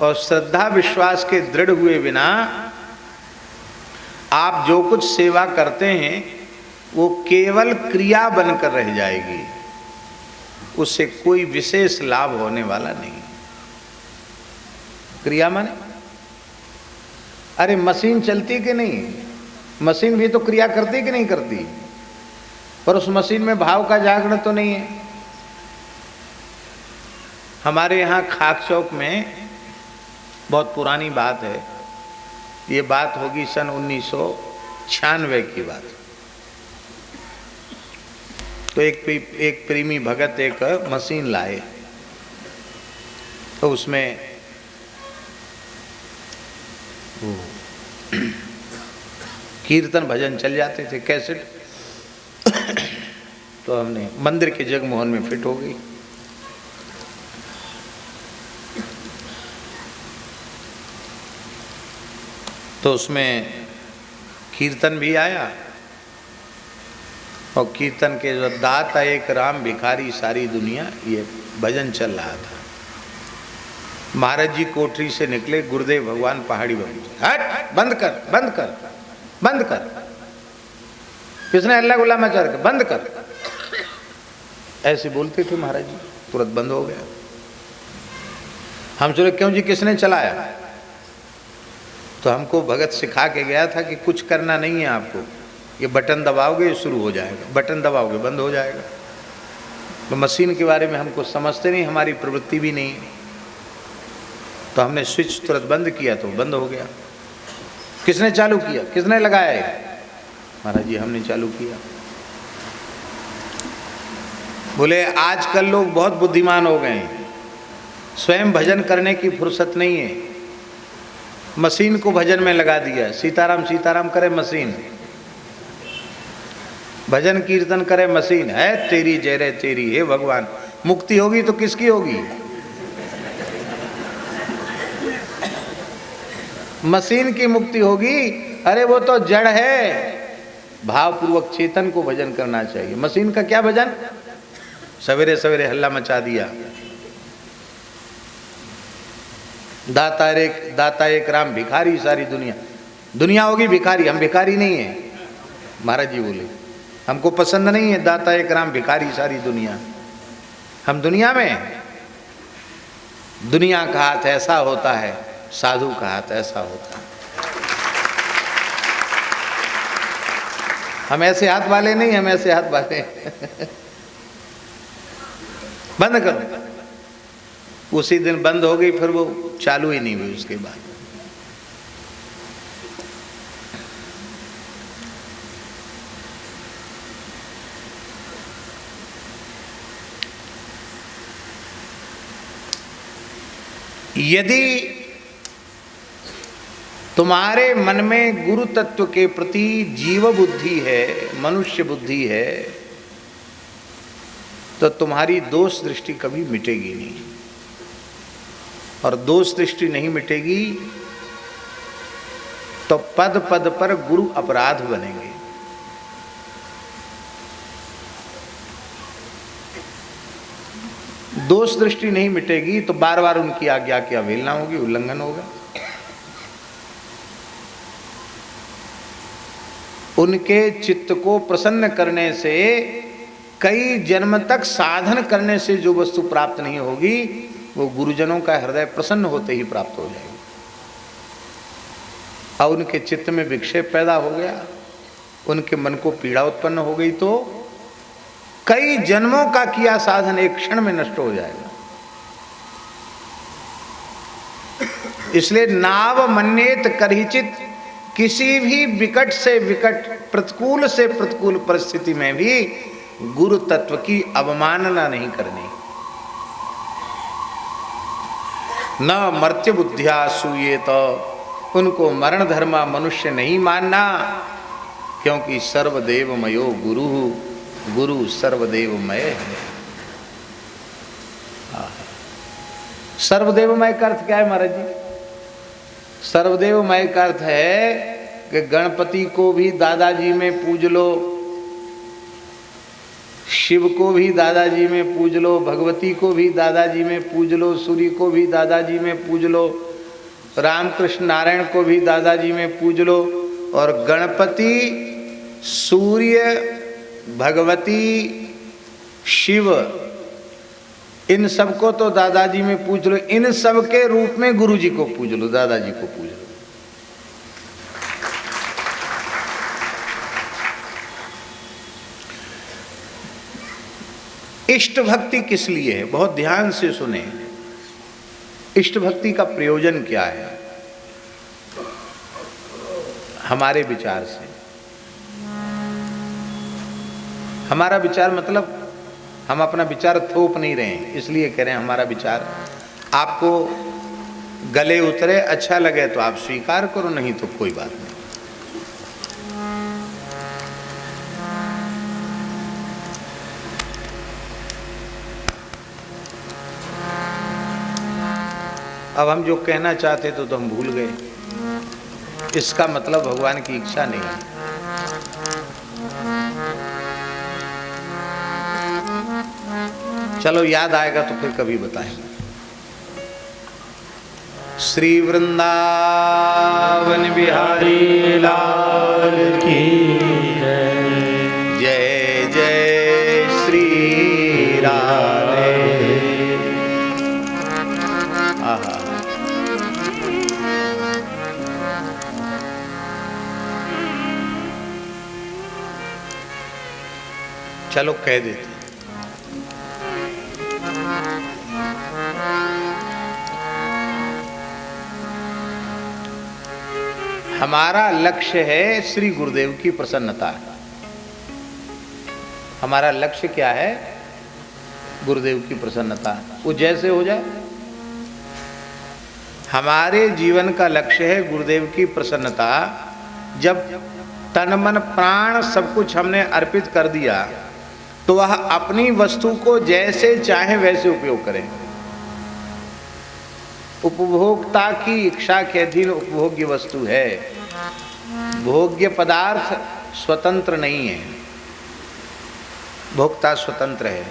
और श्रद्धा विश्वास के दृढ़ हुए बिना आप जो कुछ सेवा करते हैं वो केवल क्रिया बनकर रह जाएगी, उससे कोई विशेष लाभ होने वाला नहीं। क्रिया माने, अरे मशीन चलती कि नहीं? मशीन भी तो क्रिया करती कि नहीं करती? पर उस मशीन में भाव का जागरण तो नहीं है। हमारे यहाँ खाक चौक में बहुत पुरानी बात है, ये बात होगी सन 1996 की बात। तो एक प्रेमी भगत एक मशीन लाए, तो उसमें कीर्तन भजन चल जाते थे, कैसेट। तो हमने मंदिर के जगमोहन में फिट हो गई। तो उसमें कीर्तन भी आया, और कीर्तन के जो दाता एक राम भिखारी सारी दुनिया, ये भजन चल रहा था। महाराज जी कोठरी से निकले, गुरुदेव भगवान पहाड़ी बंद, हट बंद कर बंद कर बंद कर, किसने अल्लाह गुल्ला मचा रखा, बंद कर, ऐसे बोलते थे महाराज जी। तुरंत बंद हो गया। हम सोचे क्यों जी, किसने चलाया? तो हमको भगत सिखा के गया था कि कुछ करना नहीं है आपको, ये बटन दबाओगे शुरू हो जाएगा, बटन दबाओगे बंद हो जाएगा। तो मशीन के बारे में हमको समझते नहीं, हमारी प्रवृत्ति भी नहीं। तो हमने स्विच तुरंत बंद किया तो बंद हो गया। किसने चालू किया, किसने लगाया है? महाराज जी हमने चालू किया। बोले आजकल लोग बहुत बुद्धिमान हो गए हैं, स्वयं भजन करने की फुर्सत नहीं है, मशीन को भजन में लगा दिया। सीताराम सीताराम करे मशीन, भजन कीर्तन करे मशीन है तेरी जय रे तेरी। हे भगवान, मुक्ति होगी तो किसकी होगी? मशीन की मुक्ति होगी? अरे वो तो जड़ है। भावपूर्वक चेतन को भजन करना चाहिए। मशीन का क्या भजन? सवेरे सवेरे हल्ला मचा दिया, दाता एक राम भिखारी सारी दुनिया। दुनिया होगी भिखारी, हम भिखारी नहीं है। महाराज जी बोले हमको पसंद नहीं है दाता एक राम भिखारी सारी दुनिया। हम दुनिया में, दुनिया का हाथ ऐसा होता है, साधु का हाथ ऐसा होता है। हम ऐसे हाथ वाले नहीं, हम ऐसे हाथ वाले बंद करो। उसी दिन बंद हो गई, फिर वो चालू ही नहीं हुई उसके बाद। यदि तुम्हारे मन में गुरु तत्व के प्रति जीव बुद्धि है, मनुष्य बुद्धि है, तो तुम्हारी दोष दृष्टि कभी मिटेगी नहीं। और दोष दृष्टि नहीं मिटेगी तो पद पद पर गुरु अपराध बनेंगे। दोष दृष्टि नहीं मिटेगी तो बार बार उनकी आज्ञा की अवहेलना होगी, उल्लंघन होगा। उनके चित्त को प्रसन्न करने से, कई जन्म तक साधन करने से जो वस्तु प्राप्त नहीं होगी, वो गुरुजनों का हृदय प्रसन्न होते ही प्राप्त हो जाएगी। और उनके चित्त में विक्षेप पैदा हो गया, उनके मन को पीड़ा उत्पन्न हो गई, तो कई जन्मों का किया साधन एक क्षण में नष्ट हो जाएगा। इसलिए नाव मन्येत करहिचित, किसी भी विकट से विकट, प्रतिकूल से प्रतिकूल परिस्थिति में भी गुरु तत्व की अवमानना नहीं करनी। न मर्त्य बुद्धिया सूयेत, उनको मरण धर्मा मनुष्य नहीं मानना, क्योंकि सर्वदेवमयो गुरु, गुरु सर्वदेवमय है। सर्वदेवमय का अर्थ क्या है महाराज जी? सर्वदेवमय का अर्थ है कि गणपति को भी दादाजी में पूज लो, शिव को भी दादाजी में पूज लो, भगवती को भी दादाजी में पूज लो, सूर्य को भी दादाजी में पूज लो, रामकृष्ण नारायण को भी दादाजी में पूज लो। और गणपति, सूर्य, भगवती, शिव, इन सबको तो दादाजी में पूज लो। इन सब के रूप में गुरुजी को पूज लो, दादाजी को पूज लो। इष्ट भक्ति किस लिए है? बहुत ध्यान से सुने। इष्ट भक्ति का प्रयोजन क्या है? हमारे विचार से, हमारा विचार मतलब हम अपना विचार थोप नहीं रहे हैं, इसलिए कह रहे हैं हमारा विचार। आपको गले उतरे, अच्छा लगे तो आप स्वीकार करो, नहीं तो कोई बात नहीं। अब हम जो कहना चाहते तो हम भूल गए, इसका मतलब भगवान की इच्छा नहीं है। चलो याद आएगा तो फिर कभी बताएंगे। श्री वृंदावन बिहारी लाल की जय, जय श्री राधे। आहा, चलो कह देते। हमारा लक्ष्य है श्री गुरुदेव की प्रसन्नता। हमारा लक्ष्य क्या है? गुरुदेव की प्रसन्नता। वो जैसे हो जाए, हमारे जीवन का लक्ष्य है गुरुदेव की प्रसन्नता। जब तन मन प्राण सब कुछ हमने अर्पित कर दिया, तो वह अपनी वस्तु को जैसे चाहे वैसे उपयोग करें। उपभोक्ता की इच्छा के अधीन उपभोग्य वस्तु है, भोग्य पदार्थ स्वतंत्र नहीं है, भोक्ता स्वतंत्र है।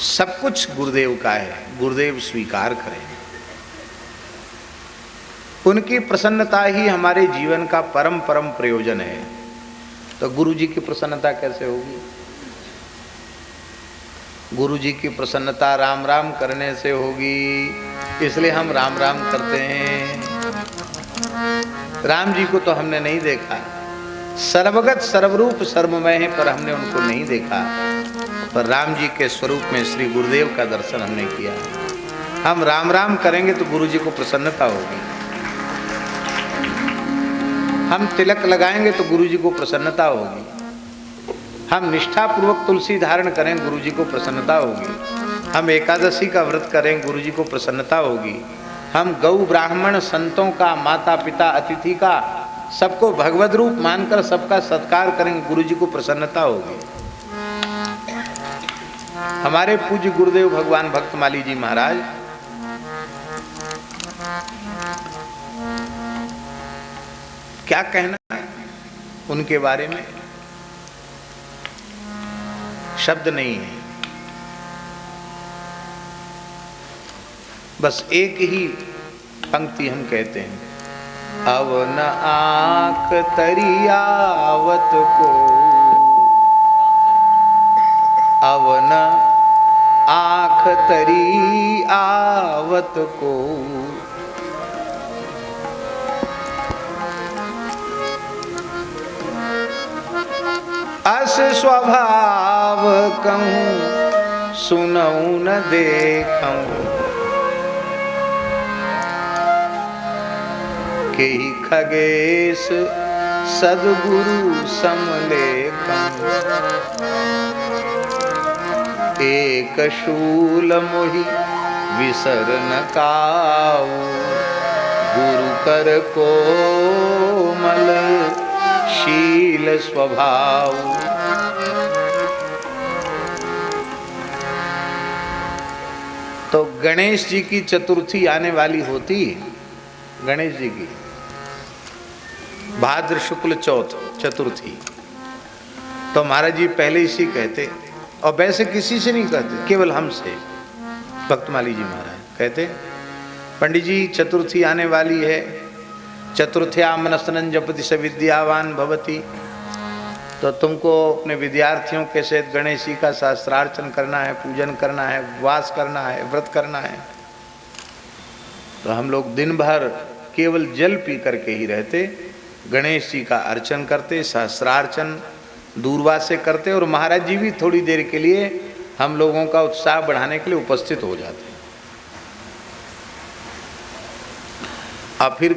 सब कुछ गुरुदेव का है, गुरुदेव स्वीकार करें। उनकी प्रसन्नता ही हमारे जीवन का परम परम प्रयोजन है। तो गुरु जी की प्रसन्नता कैसे होगी? गुरु जी की प्रसन्नता राम राम करने से होगी, इसलिए हम राम राम करते हैं। राम जी को तो हमने नहीं देखा, सर्वगत सर्वरूप सर्वमय है, पर हमने उनको नहीं देखा। पर राम जी के स्वरूप में श्री गुरुदेव का दर्शन हमने किया। हम राम राम करेंगे तो गुरु जी को प्रसन्नता होगी। हम तिलक लगाएंगे तो गुरु जी को प्रसन्नता होगी। हम निष्ठापूर्वक तुलसी धारण करें, गुरु जी को प्रसन्नता होगी। हम एकादशी का व्रत करें, गुरु जी को प्रसन्नता होगी। हम गौ ब्राह्मण संतों का, माता पिता अतिथि का, सबको भगवद रूप मानकर सबका सत्कार करेंगे, गुरु जी को प्रसन्नता होगी। हमारे पूज्य गुरुदेव भगवान भक्तमाली जी महाराज क्या कहना है उनके बारे में, शब्द नहीं है। बस एक ही पंक्ति हम कहते हैं, अवन आँख तरियावत को, अवन आँख तरी आवत को, अस स्वभाव कहूँ सुनऊँ न देखूँ, के खगेश सद्गुरु समलेखं, एक शूल मोहि विसर न काऊ, गुरु कर कोमल शील स्वभाव। तो गणेश जी की चतुर्थी आने वाली होती, गणेश जी की भाद्र शुक्ल चौथ चतुर्थी, तो महाराज जी पहले इसी कहते, और वैसे किसी से नहीं कहते, केवल हमसे। भक्तमाली जी महाराज कहते, पंडित जी चतुर्थी आने वाली है, चतुर्थ्या मनस्तनं जपति स विद्यावान भवति, तो तुमको अपने विद्यार्थियों के सहित गणेश जी का शास्त्रार्चन करना है, पूजन करना है, उपवास करना है, व्रत करना है। तो हम लोग दिन भर केवल जल पी करके ही रहते, गणेश जी का अर्चन करते, शास्त्रार्चन दूरवा से करते, और महाराज जी भी थोड़ी देर के लिए हम लोगों का उत्साह बढ़ाने के लिए उपस्थित हो जाते। और फिर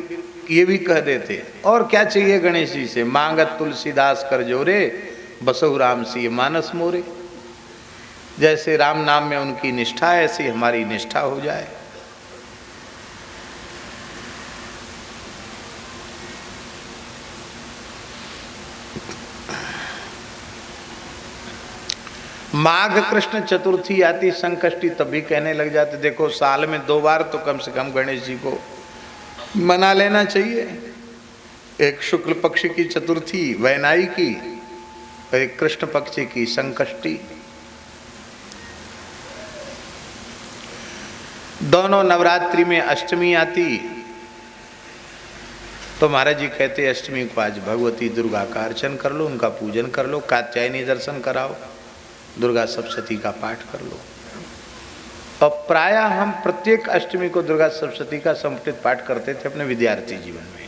ये भी कह देते, और क्या चाहिए गणेश जी से, मांगत तुलसीदास कर जोरे, बसहु राम सी मानस मोरे। जैसे राम नाम में उनकी निष्ठा है, ऐसी हमारी निष्ठा हो जाए। माघ कृष्ण चतुर्थी आती, संकष्टी, तभी कहने लग जाते, देखो साल में 2 बार तो कम से कम गणेश जी को मना लेना चाहिए। एक शुक्ल पक्ष की चतुर्थी वैनाई की, और एक कृष्ण पक्ष की संकष्टी। दोनों नवरात्रि में अष्टमी आती, तो महाराज जी कहते अष्टमी को आज भगवती दुर्गा का अर्चन कर लो, उनका पूजन कर लो, कात्यायनी दर्शन कराओ, दुर्गा सप्तशती का पाठ कर लो। और प्रायः हम प्रत्येक अष्टमी को दुर्गा सप्तशती का संपुटित पाठ करते थे अपने विद्यार्थी जीवन में।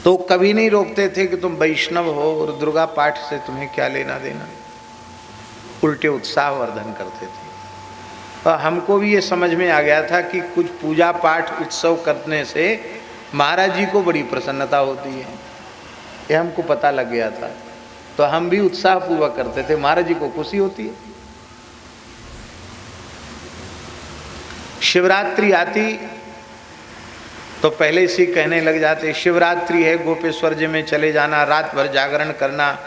तो कभी नहीं रोकते थे कि तुम वैष्णव हो और दुर्गा पाठ से तुम्हें क्या लेना देना, उल्टे उत्साह वर्धन करते थे। और हमको भी ये समझ में आ गया था कि कुछ पूजा पाठ उत्सव करने से महाराज जी को बड़ी प्रसन्नता होती है, ये हमको पता लग गया था। तो हम भी उत्साह पूर्वक करते थे, महाराज जी को खुशी होती है। शिवरात्रि आती तो पहले से कहने लग जाते शिवरात्रि है, गोपेश्वर जी में चले जाना, रात भर जागरण करना,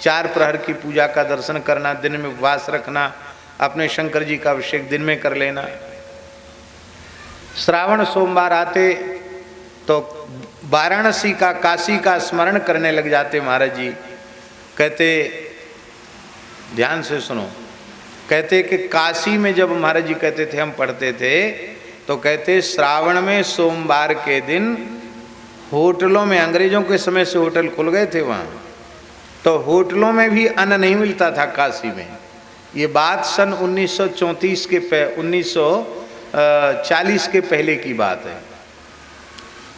4 प्रहर की पूजा का दर्शन करना, दिन में उपवास रखना, अपने शंकर जी का अभिषेक दिन में कर लेना। श्रावण सोमवार आते तो वाराणसी का, काशी का स्मरण करने लग जाते महाराज जी। कहते, ध्यान से सुनो, कहते कि काशी में जब महाराज जी कहते थे हम पढ़ते थे, तो कहते श्रावण में सोमवार के दिन होटलों में, अंग्रेजों के समय से होटल खुल गए थे वहाँ, तो होटलों में भी अन्न नहीं मिलता था काशी में। ये बात सन 1934 के 1940 के पहले की बात है।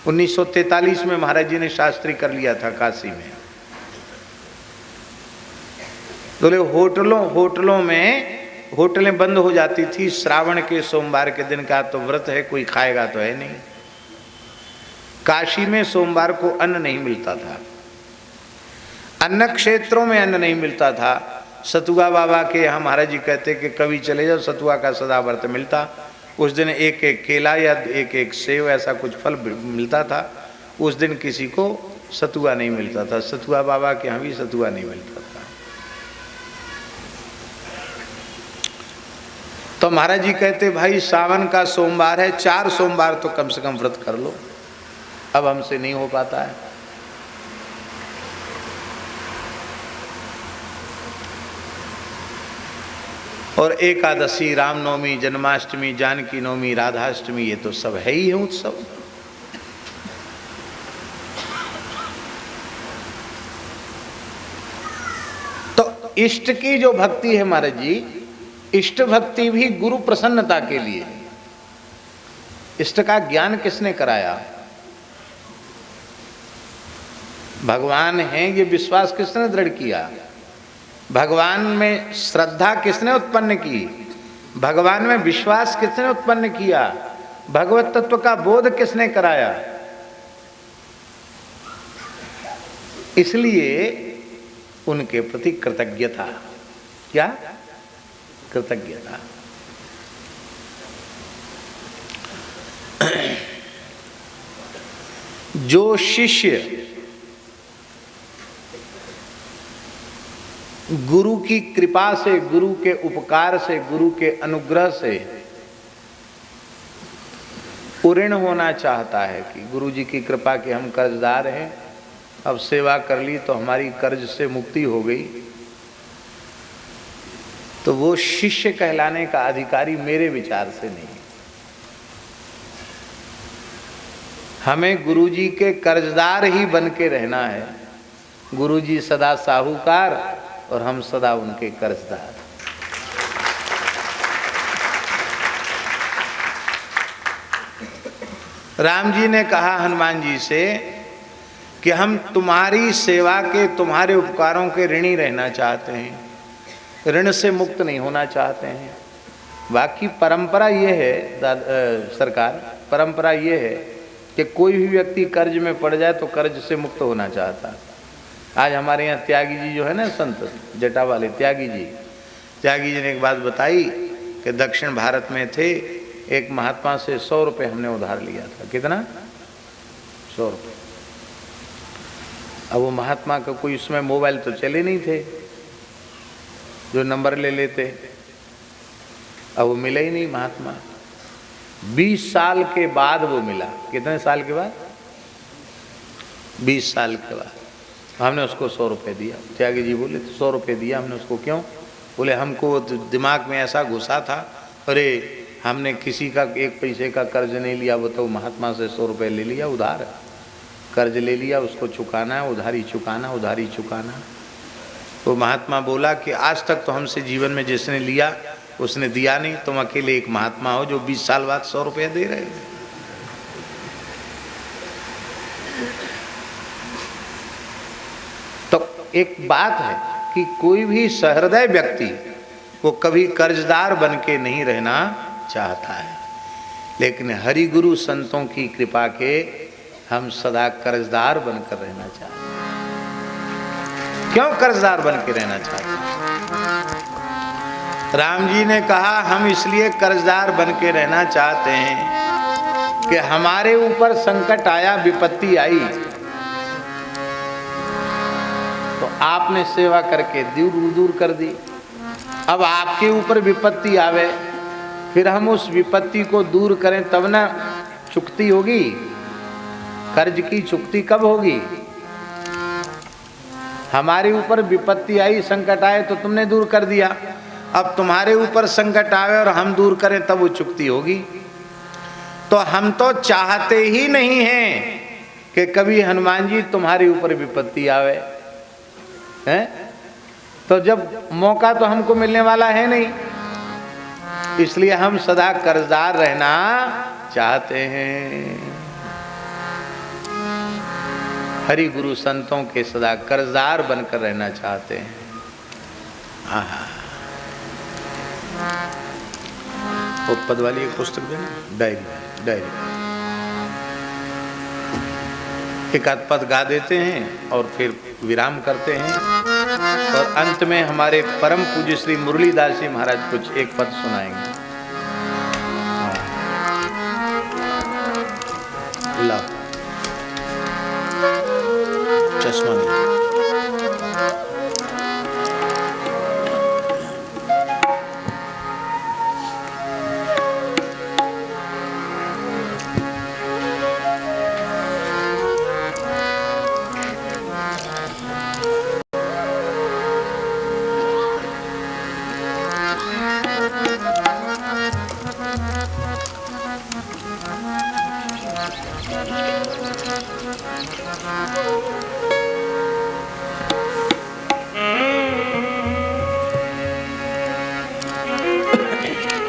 1943 में महाराज जी ने शास्त्री कर लिया था काशी में। बोले होटलों में होटलें बंद हो जाती थी श्रावण के सोमवार के दिन का, तो व्रत है, कोई खाएगा तो है नहीं। काशी में सोमवार को अन्न नहीं मिलता था, अन्न क्षेत्रों में अन्न नहीं मिलता था। सतुआ बाबा के यहाँ महाराज जी कहते कि कभी चले जाओ, सतुआ का सदा व्रत मिलता। उस दिन एक एक केला या एक एक सेव ऐसा कुछ फल मिलता था। उस दिन किसी को सतुआ नहीं मिलता था। सतुआ बाबा के यहाँ भी सतुआ नहीं मिलता था। तो महाराज जी कहते भाई सावन का सोमवार है, 4 सोमवार तो कम से कम व्रत कर लो, अब हमसे नहीं हो पाता है। और एकादशी, रामनवमी, जन्माष्टमी, जानकी नवमी, राधाष्टमी, ये तो सब है ही है उत्सव। तो इष्ट की जो भक्ति है महाराज जी, इष्ट भक्ति भी गुरु प्रसन्नता के लिए। इष्ट का ज्ञान किसने कराया? भगवान है, ये विश्वास किसने दृढ़ किया? भगवान में श्रद्धा किसने उत्पन्न की? भगवान में विश्वास किसने उत्पन्न किया? भगवत तत्व का बोध किसने कराया? इसलिए उनके प्रति कृतज्ञता। क्या कृतज्ञता? जो शिष्य गुरु की कृपा से, गुरु के उपकार से, गुरु के अनुग्रह से ऋण होना चाहता है कि गुरु जी की कृपा के हम कर्जदार हैं, अब सेवा कर ली तो हमारी कर्ज से मुक्ति हो गई, तो वो शिष्य कहलाने का अधिकारी मेरे विचार से नहीं। हमें गुरु जी के कर्जदार ही बन के रहना है। गुरु जी सदा साहूकार और हम सदा उनके कर्जदार। राम जी ने कहा हनुमान जी से कि हम तुम्हारी सेवा के, तुम्हारे उपकारों के ऋणी रहना चाहते हैं, ऋण से मुक्त नहीं होना चाहते हैं। बाकी परंपरा ये है सरकार, परंपरा ये है कि कोई भी व्यक्ति कर्ज में पड़ जाए तो कर्ज से मुक्त होना चाहता है। आज हमारे यहाँ त्यागी जी जो है ना, संत जटा वाले त्यागी जी ने एक बात बताई कि दक्षिण भारत में थे, एक महात्मा से 100 रुपये हमने उधार लिया था। कितना? 100 रुपये। अब वो महात्मा का कोई उसमें मोबाइल तो चले नहीं थे जो नंबर ले लेते। अब वो मिला ही नहीं महात्मा। 20 साल के बाद वो मिला। कितने साल के बाद? 20 साल के बाद हमने उसको 100 रुपये दिया। त्यागी जी बोले 100 रुपये दिया हमने उसको। क्यों? बोले हमको दिमाग में ऐसा घुसा था, अरे हमने किसी का 1 पैसे का कर्ज नहीं लिया, वो तो महात्मा से 100 रुपये ले लिया, उधार कर्ज ले लिया, उसको चुकाना है, उधारी चुकाना। तो महात्मा बोला कि आज तक तो हमसे जीवन में जिसने लिया उसने दिया नहीं, तुम अकेले एक महात्मा हो जो 20 साल बाद 100 रुपये दे रहे हो। तो एक बात है कि कोई भी सहृदय व्यक्ति वो कभी कर्जदार बन के नहीं रहना चाहता है, लेकिन हरि गुरु संतों की कृपा के हम सदा कर्जदार बनकर रहना चाहते हैं। क्यों कर्जदार बन के रहना चाहते हैं? राम जी ने कहा हम इसलिए कर्जदार बन के रहना चाहते हैं कि हमारे ऊपर संकट आया, विपत्ति आई, तो आपने सेवा करके दूर दूर कर दी। अब आपके ऊपर विपत्ति आवे, फिर हम उस विपत्ति को दूर करें तब ना चुकती होगी। कर्ज की चुकती कब होगी? हमारे ऊपर विपत्ति आई, संकट आए तो तुमने दूर कर दिया। अब तुम्हारे ऊपर संकट आवे और हम दूर करें तब वो चुकती होगी। तो हम तो चाहते ही नहीं हैं कि कभी हनुमान जी तुम्हारे ऊपर विपत्ति आवे, हैं? तो जब मौका तो हमको मिलने वाला है नहीं, इसलिए हम सदा कर्जदार रहना चाहते हैं। हरि गुरु संतों के सदा कर्जदार बनकर रहना चाहते हैं। आहा, वो पद वाली एक पुस्तक देना, डायरी एक आध पद गा देते हैं और फिर विराम करते हैं, और अंत में हमारे परम पूज्य श्री मुरलीदास जी महाराज कुछ एक पद सुनाएंगे। लाओ चश्मा नहीं।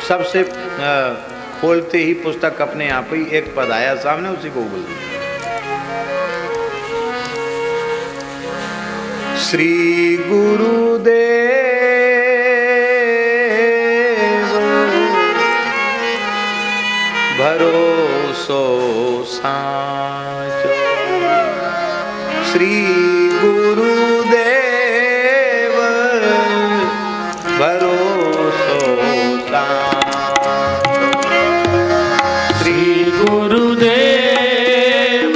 सबसे खोलते ही पुस्तक अपने आप ही एक पद आया सामने, उसी को बोल दिया। श्री गुरुदेव भरोसो साचो, श्री गुरुदेव भरोसो साचो, गुरुदेव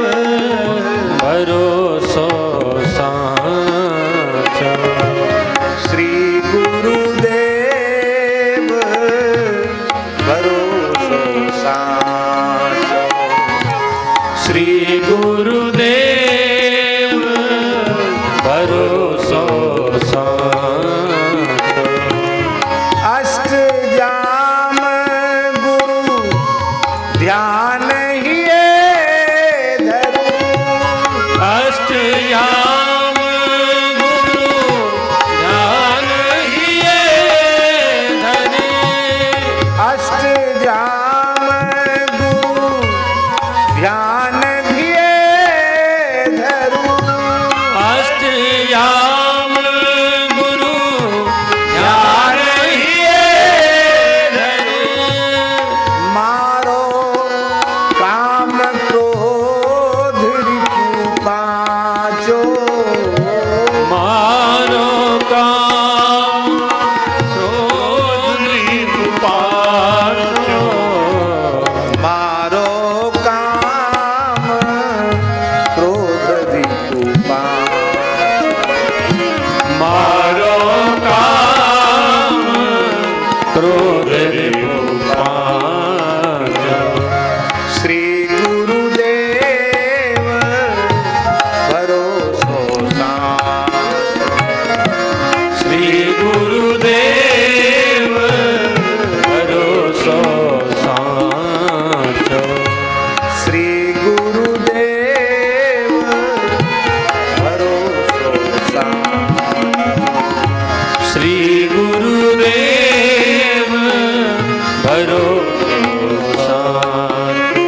भरोसो साचो, श्री गुरुदेव भरोसो साचो, श्री गुरुदेव भरोसो साचो, अष्ट जाम गुरु ध्यान हिए धरू, अष्टयाम गुरु ध्यान हिए धरे, अष्ट जाम गुरु ध्यान धिए धरू, अष्टयाम गुरु ध्यान हिए धरे, मारो काम क्रोध रिपु पाचो, मारो काम क्रोध रिपु पाचो, मारो काम क्रोध रिपु पाचो, मारो काम क्रोध रिपु पाचो, श्री गुरुदेव भरोसो साचो, श्री गुरुदेव भरोसो साचो, श्री गुरुदेव भरोसो साचो, श्री गुरुदेव भरोसो साचो,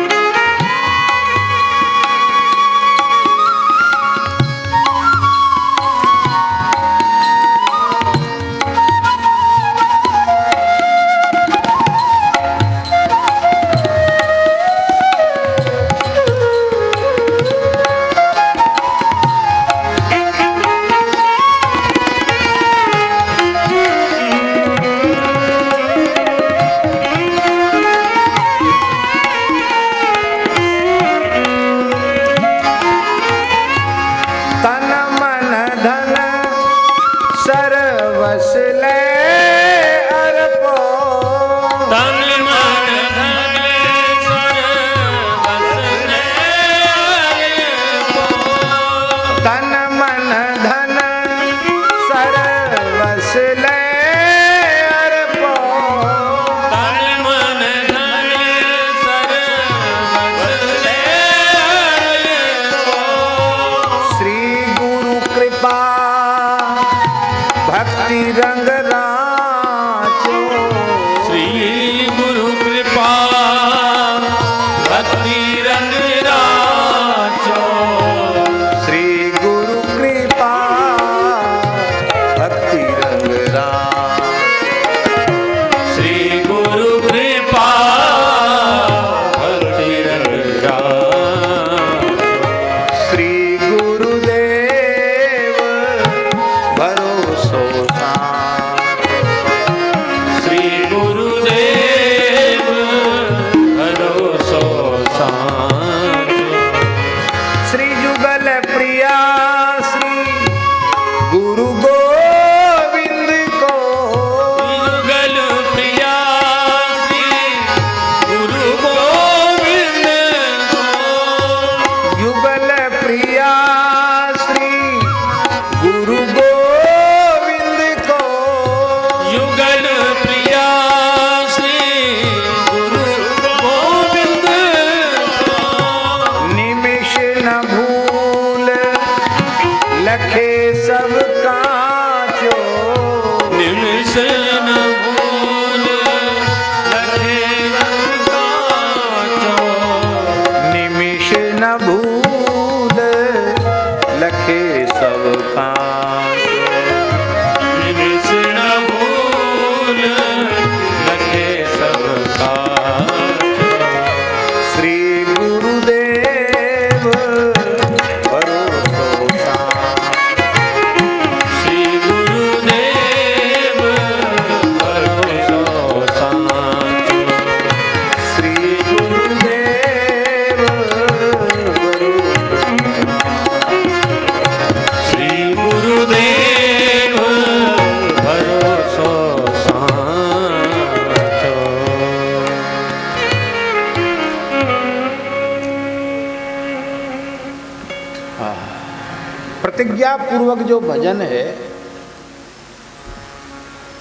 प्रतिज्ञा पूर्वक जो भजन है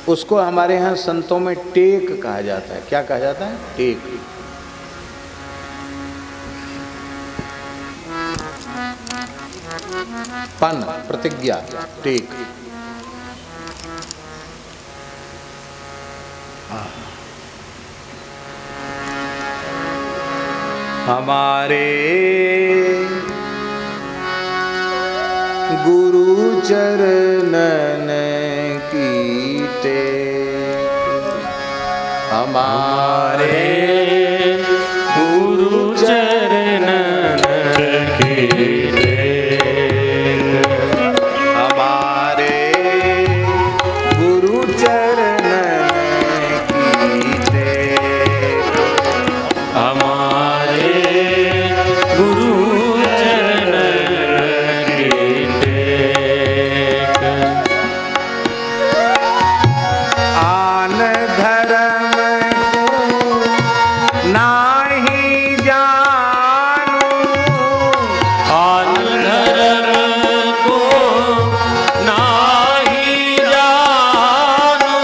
उसको हमारे यहाँ संतों में टेक कहा जाता है। क्या कहा जाता है? टेक। पन, प्रतिज्ञा, टेक। हमारे गुरु चरणन की टेक, हमारे गुरु चरणन की टेक, हमारे गुरु चरणन की टेक, हमारे गुरु चरणन की टेक। आन धर्म को नाही जानू, आन धर्म को नाही जानू,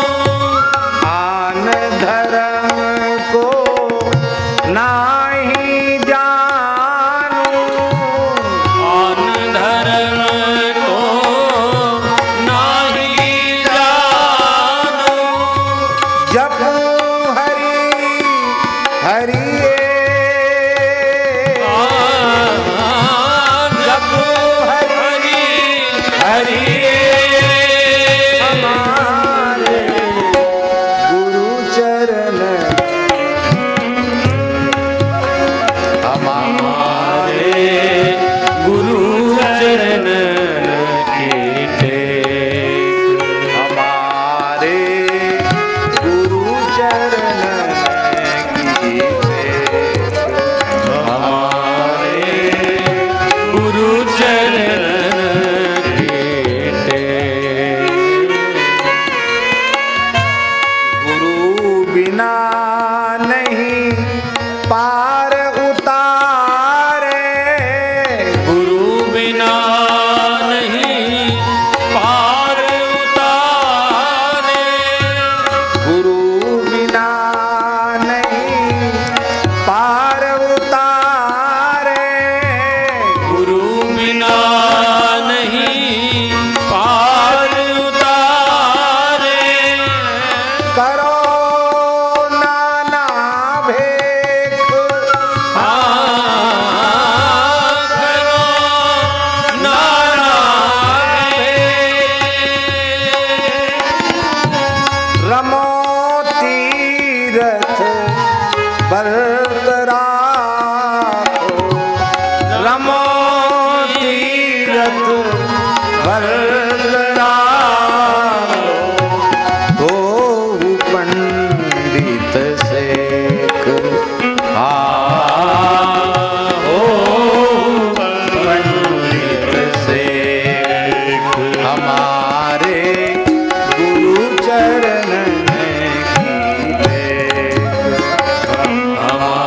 आन धर्म को नाही जानू, आन धर्म को नाही जानू, जप हरि हरि जप हरि हरि हमारे गुरु चरण, हमारे गुरु चरण की टेक, हमारे गुरु चरण की टेक, हमारे गुरु चरण की टेक। गुरु बिना नहीं पार उतारे, गुरु बिना नहीं पार उतारे, गुरु बिना नहीं पार उतारे, गुरु बिना नहीं पार उतारे, करो नाना भेख, करो नाना रमो तीरथ बलरामो, रमो तीरथ बलरामो, हो पंडित शेख, हो पंडित शेख, हमारे गुरु चरण की टेक, हमारे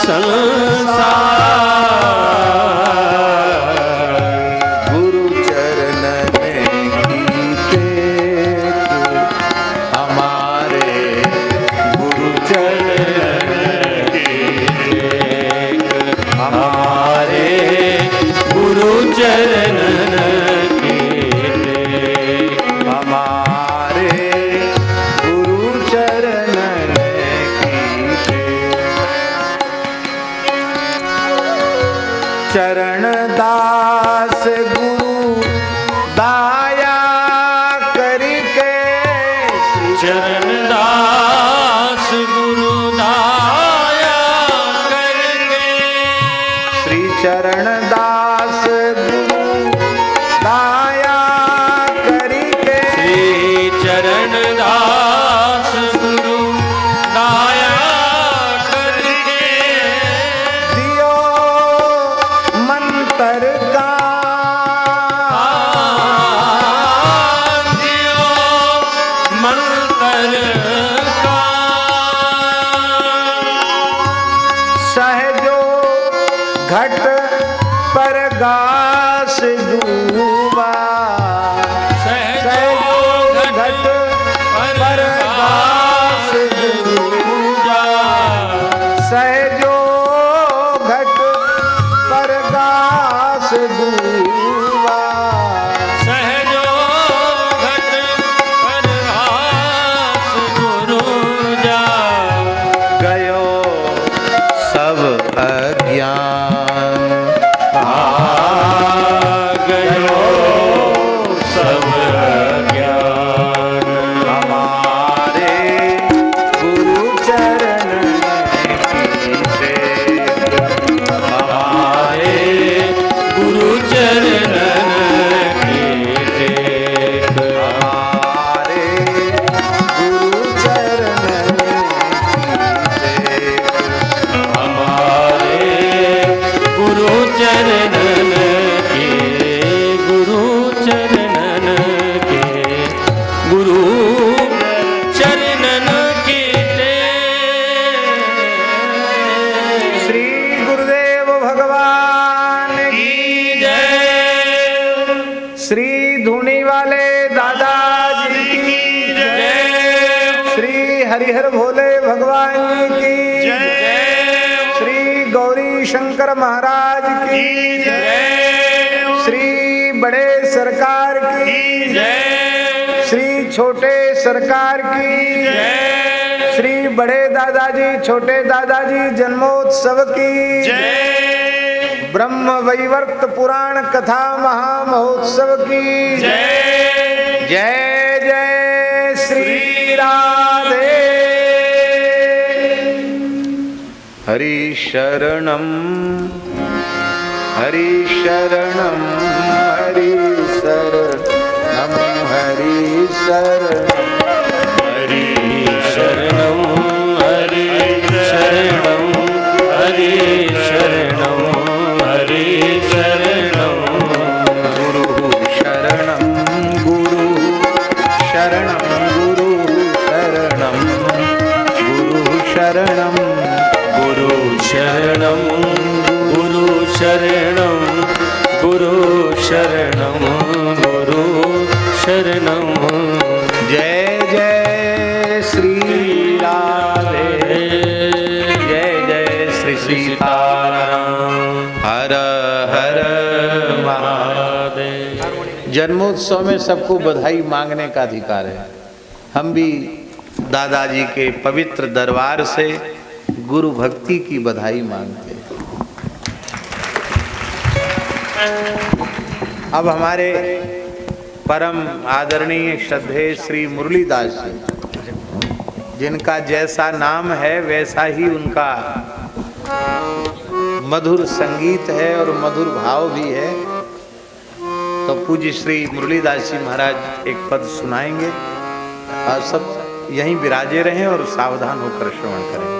संसार गुरु चरण में कीते हमारे गुरु चरण हमारे गुरु चरण हमारे गुरु चरण कीते चरण दास गुरु दाया करिके चरण दास गुरु दाया करके श्री चरण दास गुरु दाया करिके श्री चरण दास गुरु दाया करके दियो मंतर का दियो मंतर का सहजो घट पर गास डूबा सहजो घट पर गास डूबा सहजो घट पर गास डूबा सहजो घट पर हास गुरु जा गयो सब अज्ञान गयो सब ज्ञान हमारे गुरु चरण कीते हमारे गुरु चरण की टेक हमारे गुरु चरण कीते हमारे गुरु चरण के गुरु चरण के गुरु चरण की टेक श्री गुरुदेव भगवान की जय श्री धुनी वाले दादाजी की जय श्री हरिहर भोले भगवान की जय श्री गौरी शंकर महाराज की जय श्री बड़े सरकार की जय श्री छोटे सरकार की जय श्री बड़े दादाजी छोटे दादाजी जन्मोत्सव की जय ब्रह्म वैवर्त पुराण कथा महामहोत्सव की जय जय जय श्री राधे हरि शरणम हरि शरणम हरि शरणम हरि शरणम हरि शरणं हरि शरणं हरि शरणं हरि शरणं गुरु शरणम गुरु शरणम गुरु शरणम गुरु शरणम गुरु शरणं गुरु शरणं गुरु शरणं गुरु शरणं जय जय श्री राधे जय जय श्री सीताराम हर हर महादेव जन्मोत्सव में सबको बधाई मांगने का अधिकार है। हम भी दादाजी के पवित्र दरबार से गुरु भक्ति की बधाई मांगते हैं। अब हमारे परम आदरणीय श्रद्धेय श्री मुरलीदास जी, जिनका जैसा नाम है वैसा ही उनका मधुर संगीत है और मधुर भाव भी है, तो पूज्य श्री मुरलीदास जी महाराज एक पद सुनाएंगे और सब यहीं विराजे रहें और सावधान होकर श्रवण करें।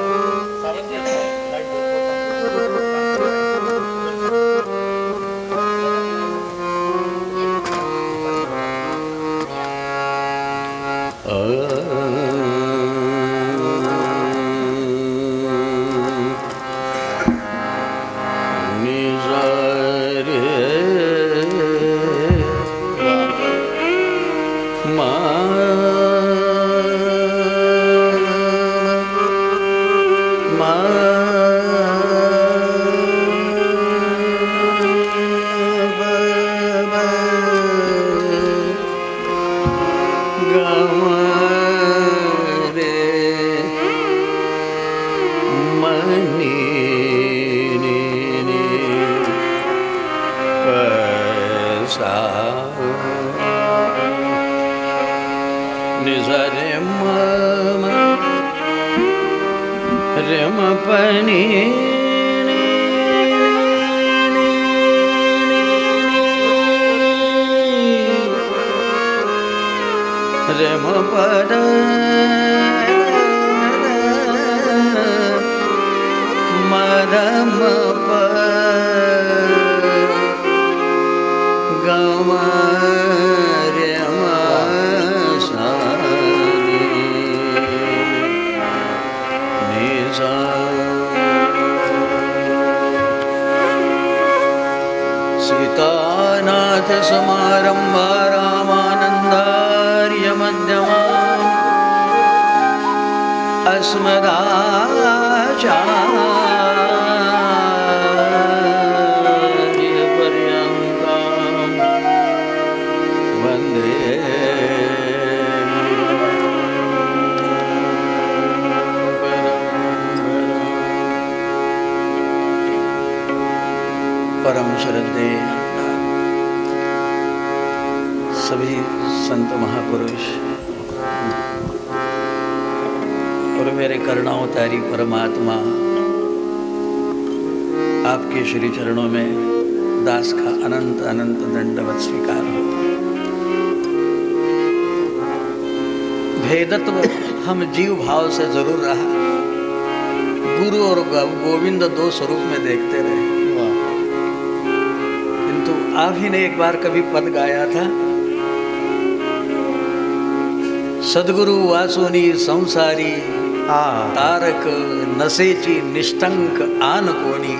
सीतानाथ समारंभा रामानंदार्य मध्यमा अस्मदाचार्य पर्यन्तां वन्दे परम श्रद्धे सभी संत महापुरुष और मेरे करुणावतारी परमात्मा, आपके श्री चरणों में दास का अनंत अनंत दंडवत स्वीकार हो। भेदत्व हम जीव भाव से जरूर रहा, गुरु और गोविंद दो स्वरूप में देखते रहे, किंतु आप ही ने एक बार कभी पद गाया था, सद्गुरु वासोनी संसारी तारक नसेची निष्ठंक आन कोणी,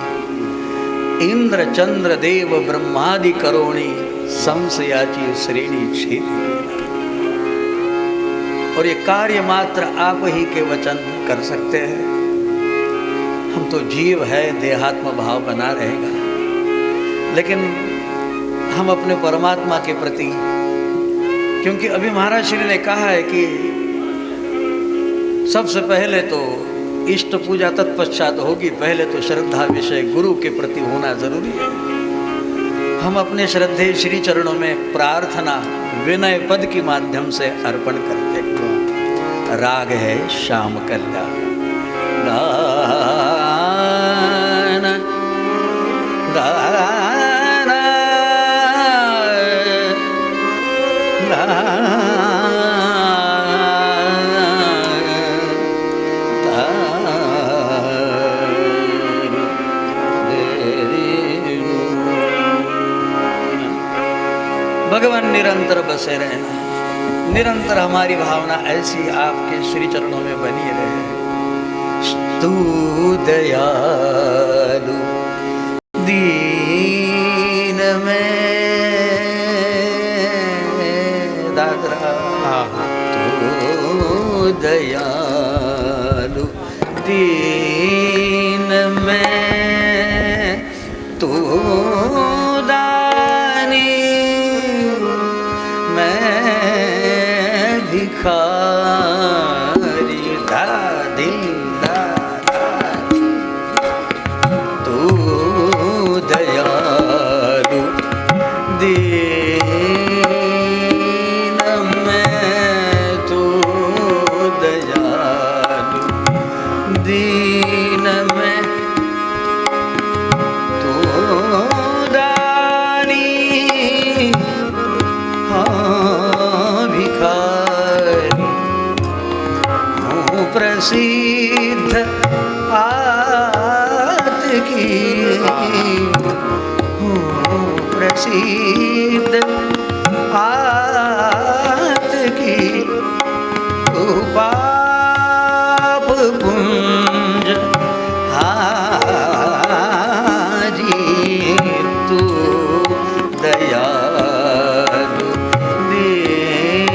इंद्र चंद्र देव ब्रह्मादि करोणी, संशयाची श्रेणी छेदी। और ये कार्य मात्र आप ही के वचन कर सकते हैं। हम तो जीव है, देहात्म भाव बना रहेगा, लेकिन हम अपने परमात्मा के प्रति, क्योंकि अभी महाराज श्री ने कहा है कि सबसे पहले तो इष्ट पूजा तत्पश्चात होगी, पहले तो श्रद्धा विषय गुरु के प्रति होना जरूरी है। हम अपने श्रद्धे श्री चरणों में प्रार्थना विनय पद के माध्यम से अर्पण करते हैं। राग है श्याम कल्याण, दान दान भगवान निरंतर बसे रहना, निरंतर हमारी भावना ऐसी आपके श्री चरणों में बनी रहे। तू दयालु दीन में दादरा, तू दयालु दीन में, तू भिखारी दादी तू दयालु दीन में, तू दयालु दीन में, तू दानी भिखारी, प्रसिद्ध आत की, प्रसिद्ध आत की, पाप पुंज हाजी, तू दयालु दीन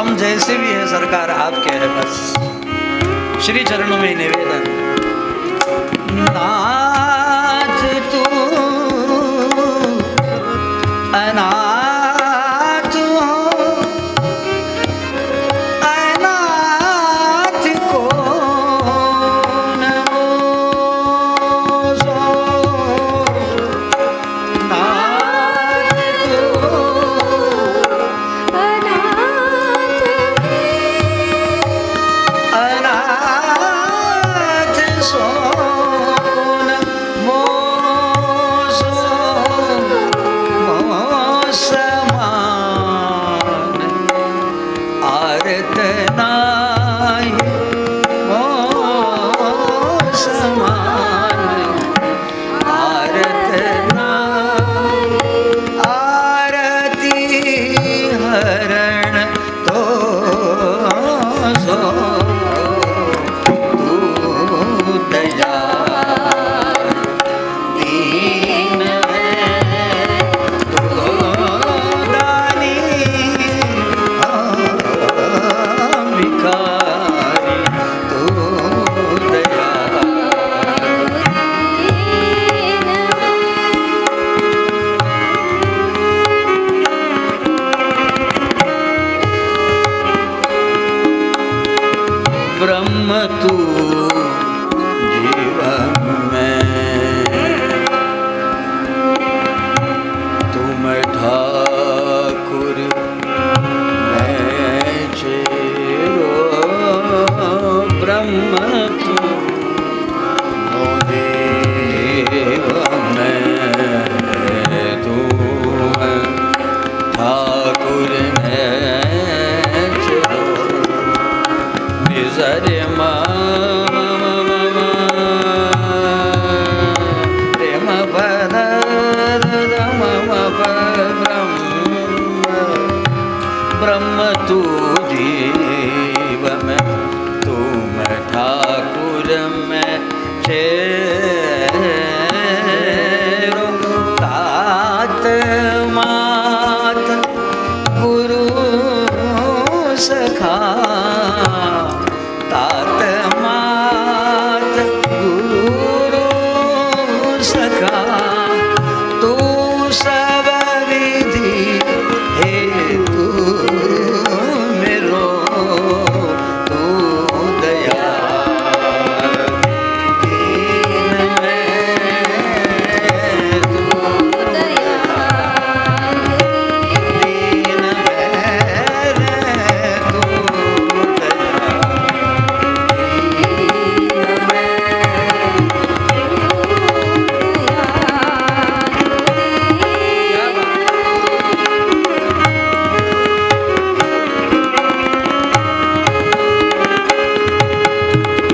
हम जैसे भी है सरकार आपके है बस श्री चरणों में निवेदन। नाथ तू अनाथ हो, अनाथ को न मोसो। नाथ तू अनाथ सोन मोसो मोसमान आरत नाहि मोसमान आरत नाहि आरती हरण तो सो दया दीन तो दानी भिखारी तो दया। ब्रह्म तू जीवन में तुम ठाकुर मैं चेरो। ब्रह्म तू जीवन में तुम ठाकुर मैं चेरो। निजरे प्रेम पद ब्रह्म तू जीव में तुम ठाकुर में चेरो। तात मात गुरु सखा तात मात गुरु सखा तू सब विधि हेतु मेरो तू दया दीन में तू दीन में तू दया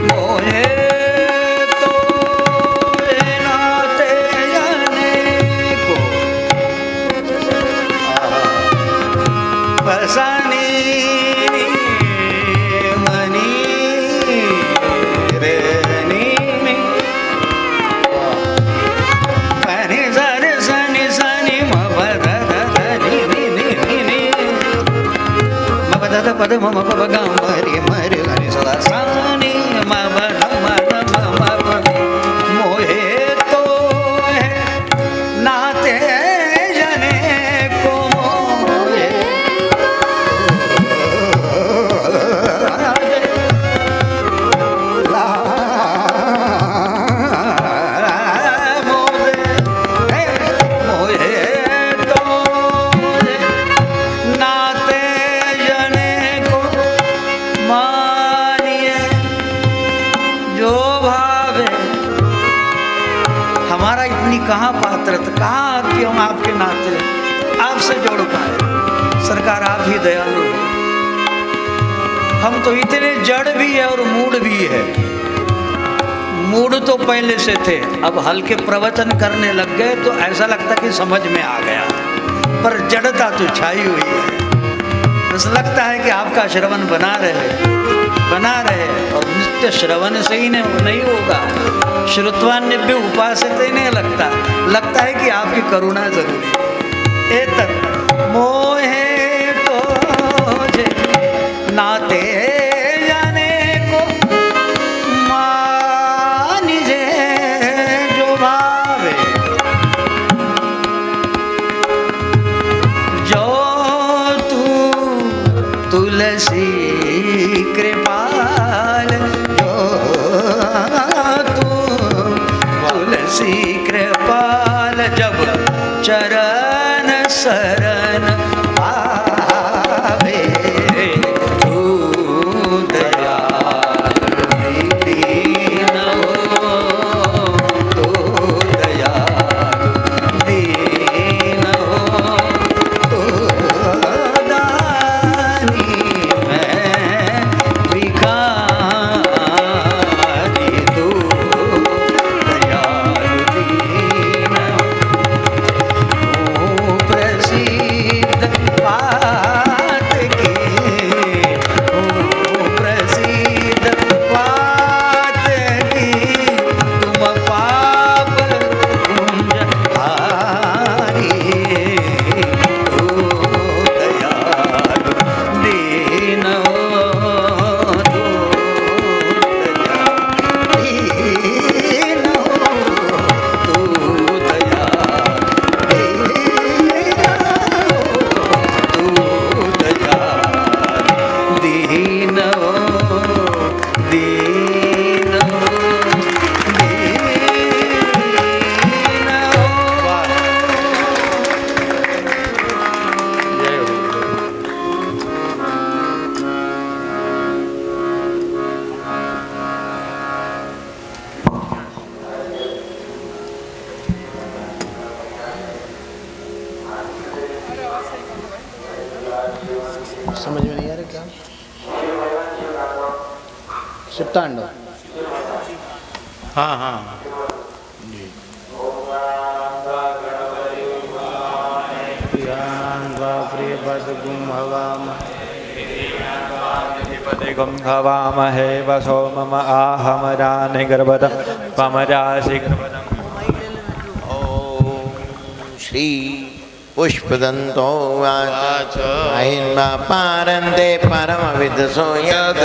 मोहे तो नाते जाने को बसानी मनी रेनी पनी सनि सनि सनि मपद धनि नि मपद पद मम पग मरि मरि हरि सदा सानि मम नम मोहे तो है नाते जने को मोहे मोहे तो नाते जने को मानिए जो भावे। हमारा इतनी कहाँ पात्रता, कहाँ कि हम आपके नाते आपसे जोड़ पाए। सरकार आप ही दयालु हो। हम तो इतने जड़ भी है और मूड भी है। मूड तो पहले से थे, अब हल्के प्रवचन करने लग गए तो ऐसा लगता कि समझ में आ गया, पर जड़ता तो छाई हुई है। बस लगता है कि आपका श्रवण बना रहे और नित्य श्रवण से ही नहीं होगा। श्रुत्वान्य उपासित ही नहीं लगता है कि आपकी करुणा जरूरी है। एतत् मोहे तो तुलसी कृपाल हो तू तुलसी कृपाल जब चरण शरण आवे तू दयाल दीन हो तू दयाल दीन हो तू दानी मैं भिखारी तू दयाल दीन प्रसिद्ध पाठ की प्रसिद्ध पाठ की तुम पाप कुंज हारी तू दयाल दीन हो तू दयाल दीन हो तू दयाल दीन हो दीन हो दीन हो जय हो। समझ में नहीं आ रहा क्या? शिप्तांडव। हाँ हाँ जी। प्रिय पद गुम हवाम पतिगुं हवामहे वसो मम आहमरानि गर्भदं पमरासि गर्भदम् ओम श्री पुष्पदंतो वाच महिमा पारंदे परम विदसो यद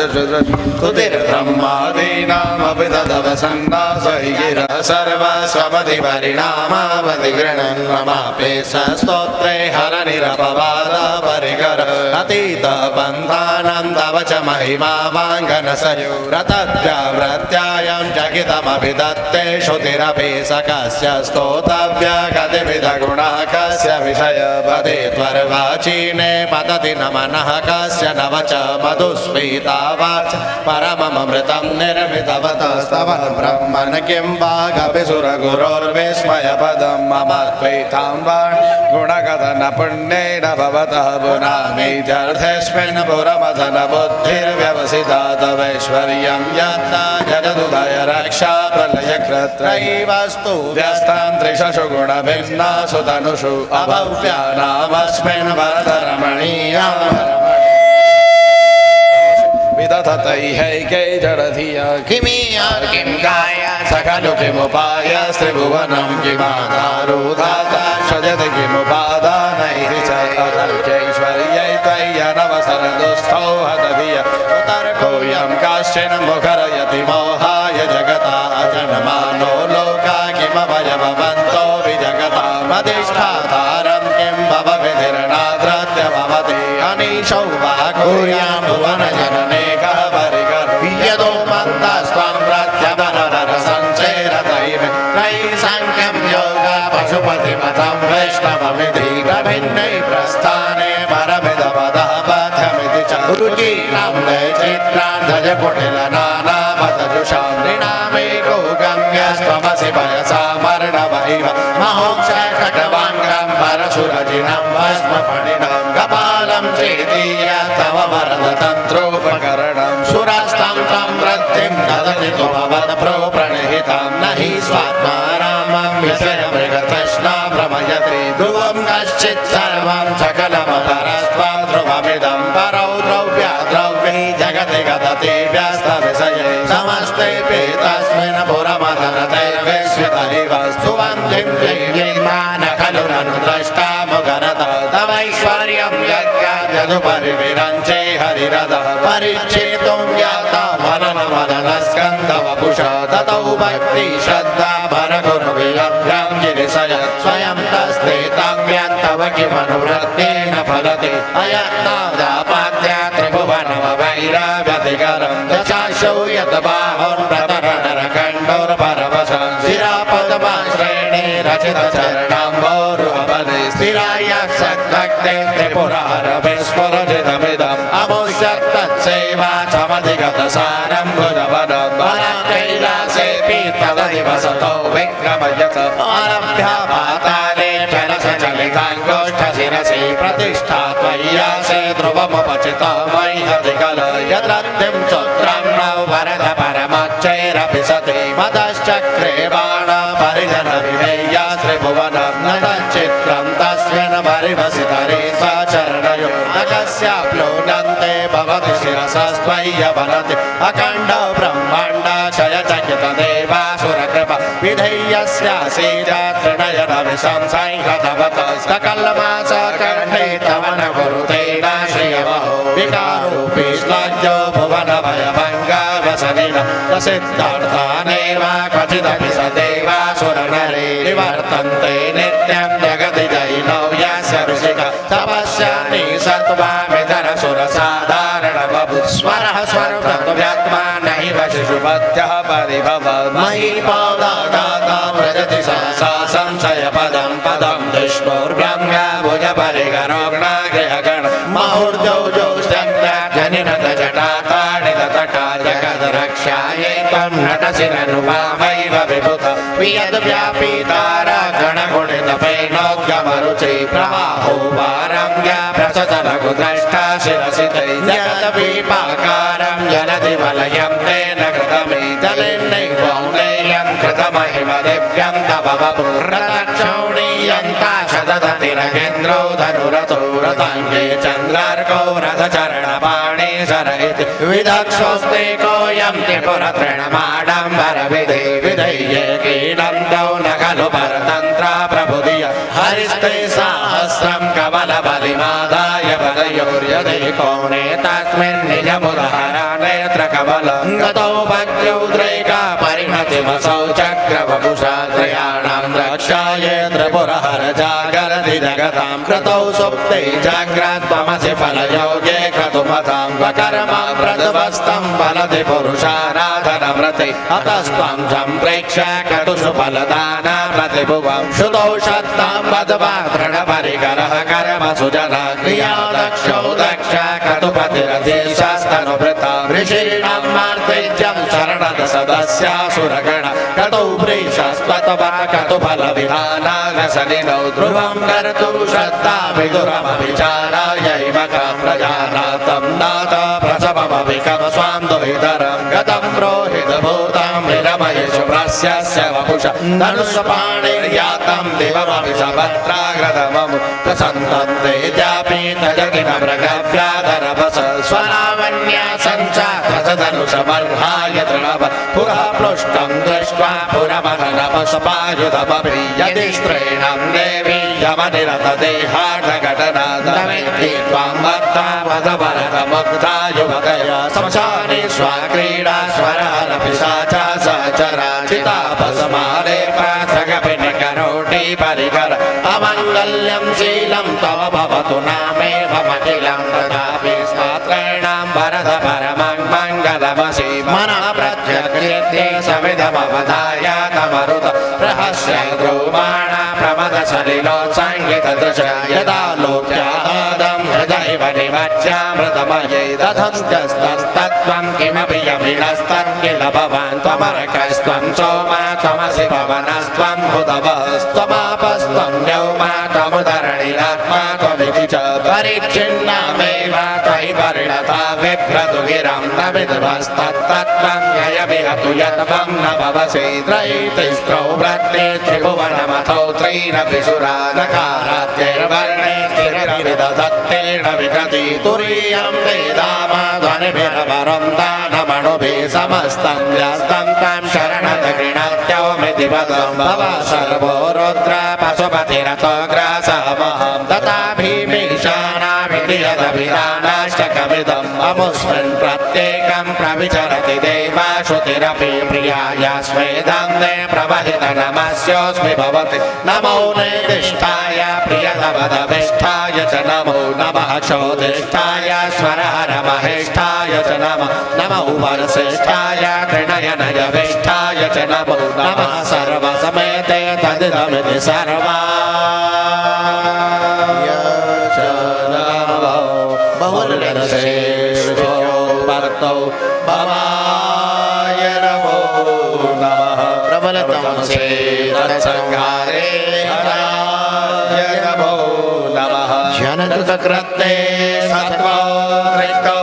सुधीर ब्रह्मादीनामभिदधवसन्नासैगिरः सर्वस्वमधिपरिणामावधि गृह्णन् ममापे स्तोत्रे हरनिरपवाद परिकर अतीत बन्धानां तव च महिमा वाङ्गनसयुरतद्व्यावृत्यायं चकितमभिदत्ते श्रुतिरपि सकस्य स्तोतव्या गतिविधगुणः कस्य विषयपदे त्वर्वाचीने पतति न मनः कस्य न वच मधुस्मिता वाच परममृतं निर्मितवतस्तवन् ब्रह्मन् किं वागपि सुरगुरोर्विस्मयपदं मम त्वैतां गुणकथन पुण्येन भवतः पुनामीत्यर्थेऽस्मिन् पुरमथन बुद्धिर्व्यवसिता तवैश्वर्यं यत्ता जगदुदय रक्षा प्रलयकृत्रैवस्तु व्यस्तां त्रिषु गुणभिन्नासु तनुषु अभव्यानामस्मिन् वरदरमणीयां विदधतैहैके जडधिया किमीया किं गाय सकलु किमुपाय त्रिभुवनं किमाधारोधाता सजति किमुपादानैः च अतर्क्यैश्वर्यै त्वय्यनवसरदुस्थौ हतधिय उतर्कोऽयं काश्चिन् मुखरयति मोहाय जगता अजन्मानो लोका किमभयभवन्तो विजगतामधिष्ठातारं किं भवविधिर्नाद्रत्य भवति अनीशौ वा कुर्यां भुवनजनने यदो मन्दस्त्वं प्रत्यमनरसञ्चेरतैव त्रयीसाङ्ख्यं योगा पशुपतिमतं वैष्णवमिति प्रभिन्नै प्रस्थाने परमिदपदः पथ्यमिति च रुचीनां वैचित्रान्धजकुटिलनानापदजुषां नृणामेको गम्यस्त्वमसि पयसा मर्णवैव महोक्षखटवाङ्गं परशुरजिनं भस्मफणिनं कपालं चेतीय तव वरदतन्त्रोपकरणं सुरस्तं तं वृत्तिं ददति त्वमवदप्रोप्रणिहितं न हि स्वात्मारामं विषयमृगतृष्णा भ्रमयति ध्रुवं कश्चित् सर्वं सकलमतरस्त्वं ध्रुवमिदं परौ द्रव्याद्रव्ये जगति गदति व्यस्तविषये समस्तेऽपि तस्मिन् पुरमदनतैर्विश्वितैव स्तुवन्तीं दैवीमान खलु ननु द्रष्टा मुगरत तवैश्वर्यं यज्ञाद्यदुपरि विरञ्चे हरिरथः परिच्छेतुं याता मननमदनस्कन्दवपुषा ततौ भक्ति श्रद्धा भरगुरुविलभ्यां गिरिशय स्वयं तस्ते तव्यं तव किमनुवृत्तेन फलते अयत्नादापाद्या त्रिभुव खचित चरणाम्बोरुहवने स्थिराय सद्भक्ते त्रिपुरारविस्फुरजितमिदम् अमुष्यत्तत्सेवा समधिगतसारं भुजवनं वनं कैलासे पीतदधि वसतो विक्रमयत आरभ्यापाताले चलसचलिताङ्गोष्ठशिरसि प्रतिष्ठा त्वय्यासे ध्रुवमुपचितो मह्यधिकल यद्रक्तिं चोत्रं नौ वरद परमच्चैरपि सति मदश्चक्रे बाण परिजनविधेया त्रिभुवनं नतच्चित्रं तस्मिन् परिवसितरे सचरणयो न कस्याप्लोनन्ते भवति शिरसस्त्वय्यवनति अखण्ड ब्रह्माण्ड क्षयचकितदेवासुरकृपा विधेयस्यासीजात्रिनयनविशं संहतवत सकलमासकण्ठे तव न गुरुतेन श्रियमहो विकारोऽपि श्लाघ्यो भुवनभयभङ्गावसनिन प्रसिद्धार्थानेव क्वचिदपि स देवासुरनरे निवर्तन्ते नित्यं जगति जैनौ यस्य ऋषिक तपस्यानि सत्त्वामितरसुरसाधारण बभु स्वरः स्वरव्यात्मा नैव शिशुपत्यः परिभव महीपादाता व्रजति सहसा संशयपदं पदं दुष्णोर्ब्रह्म्या भुजपरिगरोग्णागृहगण मुहूर्जौ जनिनतजटाताडिततटा जगद्रक्षायै त्वं नटसि ननुपामैव विभुत वियद्व्यापीतारागणगुणितफेनोद्गमरुचि प्रवाहो वारम्या प्रसतलघुद्रष्टा शिरसि ते जगदपीपाकारं जलधिवलयं तेन कृतमेतलेन्नैवौनेयं कृतमहिम दिव्यं तव वपुर्रतक्षौणीयन्ता शतदतिरगेन्द्रो धनुरतो रताङ्गे चन्द्रार्कौ रथचरणपाणे शर इति विदक्षोस्ते कोऽयं त्रिपुरतृणमाडम्बरविधे विधेये कीडन्दौ न खलु परतन्त्रा प्रभुधिय हरिस्ते साहस्रं कमलबलिमादाय बलयोर्यदे कोणे तस्मिन् निजमुदहरा नेत्रकमलं गतौ भक्त्युद्रेका परिणतिमसौ चक्रवपुषा त्रयाणां रक्षाये त्रिपुरहर जागरति जगतां कृतौ सुप्ते जाग्रत्वमसि फलयोगे क्रतुमतां वकर्मा प्रद्वस्तं फलति पुरुषाराधनव्रते अतस्त्वं सम्प्रेक्ष्य क्रतुषु फलदाना प्रतिभुवं श्रुतौ शत्तां वद्वा दृढपरिकरः कर्मसुजना क्रिया दक्षौ दक्ष क्रतुपतिरधीशस्तनुभृता ऋषीणां मार्तेज्यं शरणदसदस्यासुरगण क्रतौ प्रेषस्त्वत्वा क्रतुफलविधानागसनिनौ ध्रुवं कर्तुं श्रद्धा विदुरमभिचारायैव कां प्रजानातं नाथ प्रसवमभिकं स्वां दुहितरं गतं प्रोहितभूतां विरमये शुभ्रस्य वपुष धनुष्पाणिर्यातं दिवमपि सभद्राग्रदमं प्रसन्तं तेजापि तजगिन मृगव्याधरवस स्वलावण्या सञ्चाधनुषमर्हाय तृणव पुरः पृष्ठं दृष्ट्वा पुरमहनपसपायुधमपि यदि स्त्रीणं देवी यमनिरतदेहाढघटनादमेति त्वां मत्ता वदवरदमुग्धा युवकया श्मशाने स्वाक्रीडा स्वरहरपि साचा सहचराचितापसमाले प्राथगपिनिकरोटी परिकर अमङ्गल्यं शीलं तव भवतु नामेवमखिलं तदापि स्मात्रैणां वरद परमं मङ्गलमसि मनः प्रत्यकृत्ये सविधमवधाय तमरुत रहस्य द्रोमाणा प्रमदसलिलोत्सङ्गितदृश यदा लोक्यादं हृदयैव निमज्यामृतमये दधन्त्यस्तस्तत्त्वं किमपि यमिनस्तन्किल भवान् त्वमर्कस्त्वं सोमा त्वमसि पवनस्त्वं हुतवस्त्वमापस्त्वं द्यौमा त्वमुदरणिरात्मा त्वमिति च परिच्छिन्नामेव त्वयि परिणता बिभ्रतु गिरं न विद्वस्तत्तत्त्वं ययमिहतु यत्त्वं न भवसि त्रयीतिस्त्रौ व्रत्ते त्रिभुवनमथौ त्रयीरपि सुरा नकाराद्यैर्वर्णे स्थिरविदधत्तेन विकृति तुरीयं वेदामाध्वनिभिरवरं दानमणुभिः समस्तं व्यस्तं तं शरणदगृणत्यौमिति वदं भव सर्वो रुद्र पशुपतिरतो ग्रासमहं तथा भीमीशानाभिधियदभिधानाष्टकमिदम् अमुस्मिन् प्रत्येकं प्रविचरति देवाश्रुतिरपि प्रियाय स्वेदं ने प्रवहित नमस्योऽस्मि भवति नमो नेदिष्ठाय प्रियतमदभिष्ठाय च नमो नमः क्षोदिष्ठाय स्वरहरमहेष्ठाय च नमः नमो वरसिष्ठाय त्रिनयनयविष्ठाय च नमो नमः सर्वसमेते तद् इदमिति सर्वाय च नमो बहुलशेषोपर्तौ भवाय नमो नमः प्रबलतमसे तत्संहारे हराय नमो नमः जनकृतकृत्ते सत्त्वरिक्तो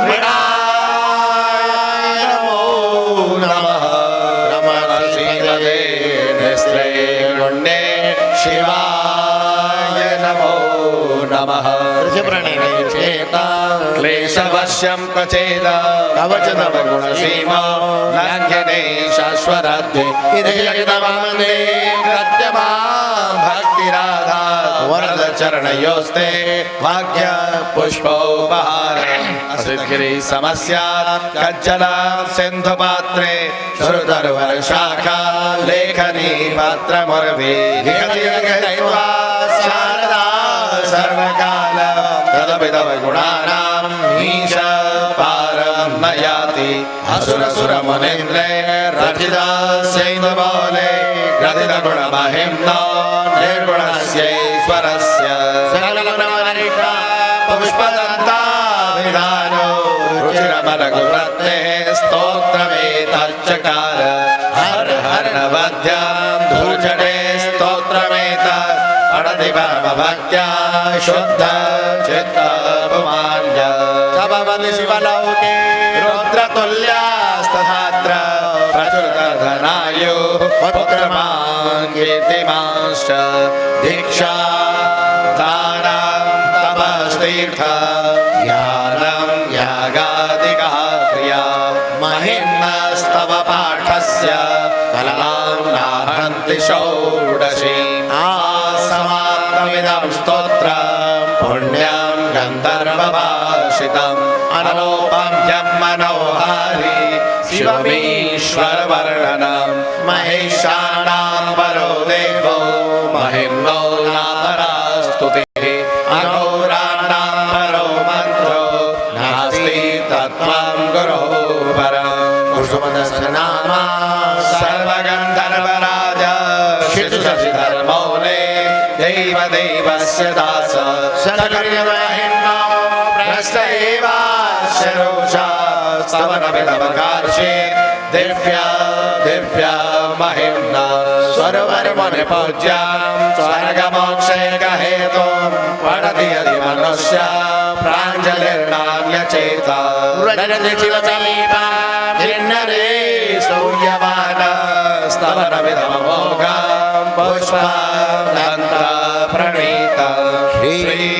मृडाय नमो नमः रमणसीदये निस्त्रेगुण्डे शिवाय नमो नमः चेता क्लेशवश्यं क्वचेद कवचतमगुणसीमा लङ्घ्यते शाश्वराध्ये इदयिदमन्दे कृत्यमां भक्तिराधा वरदचरणयोस्ते भाग्य पुष्पोपहार असिद्गिरि समस्यात् कज्जलां सिन्धुपात्रे श्रुतर्वरशाखा लेखनी पात्रमुर्वी निगदिगदैवा शारदा सर्वकाल तदपितव गुणानां मीश पारं न याति असुरसुरमुनीन्द्रे रचिता सैन्धवोले ग्रथितगुणमहिम्नो निर्गुणस्यैश्वरस्य सकलगुणमनिका पुष्पदन्ताभिधानो रुचिरमलगुरत्नेः स्तोत्रमेतच्चकार हर हर नवद्यां धूर्जटे स्तोत्रमेतत् पठति परमभक्त्या शुद्ध चित्तपुमान्य भवति शिवलोके रुद्रतुल्यास्तथात्र प्रचुरधनायुः पुत्रमान् कीर्तिमांश्च दीक्षा दानं तपस्तीर्थ ज्ञानं यागादिकः क्रिया महिम्नस्तव पाठस्य कलां नाहन्ति षोडशीम् आसमाप्तमिदं स्तोत्रं पुण्यं गन्धर्वभाषितम् अनलोपम्यं मनोहारि शिवमीश्वरवर्णनं महेशानां परो देवो महिम्नो नापरास्तुतिः अघोराणां परो मन्त्रो नास्ति तत्त्वं गुरोः परं कुसुमदशनामा सर्वगन्धर्वराज शिशुशशिधर्मौले देवदेवस्य दास सकर्यमहिम्नो भ्रष्ट एवास्य रोषा स्तवनमिदमकार्षे दिव्या दिव्या महिम्ना स्वरवर्मनिपूज्यां स्वर्गमोक्षैकहेतुं पठति यदि मनुष्य प्राञ्जलिर्नान्यचेता रजति शिवसमीपा किन्नरे स्तूयमान स्तवनमिदममोघं पुष्पादन्त प्रणीत श्री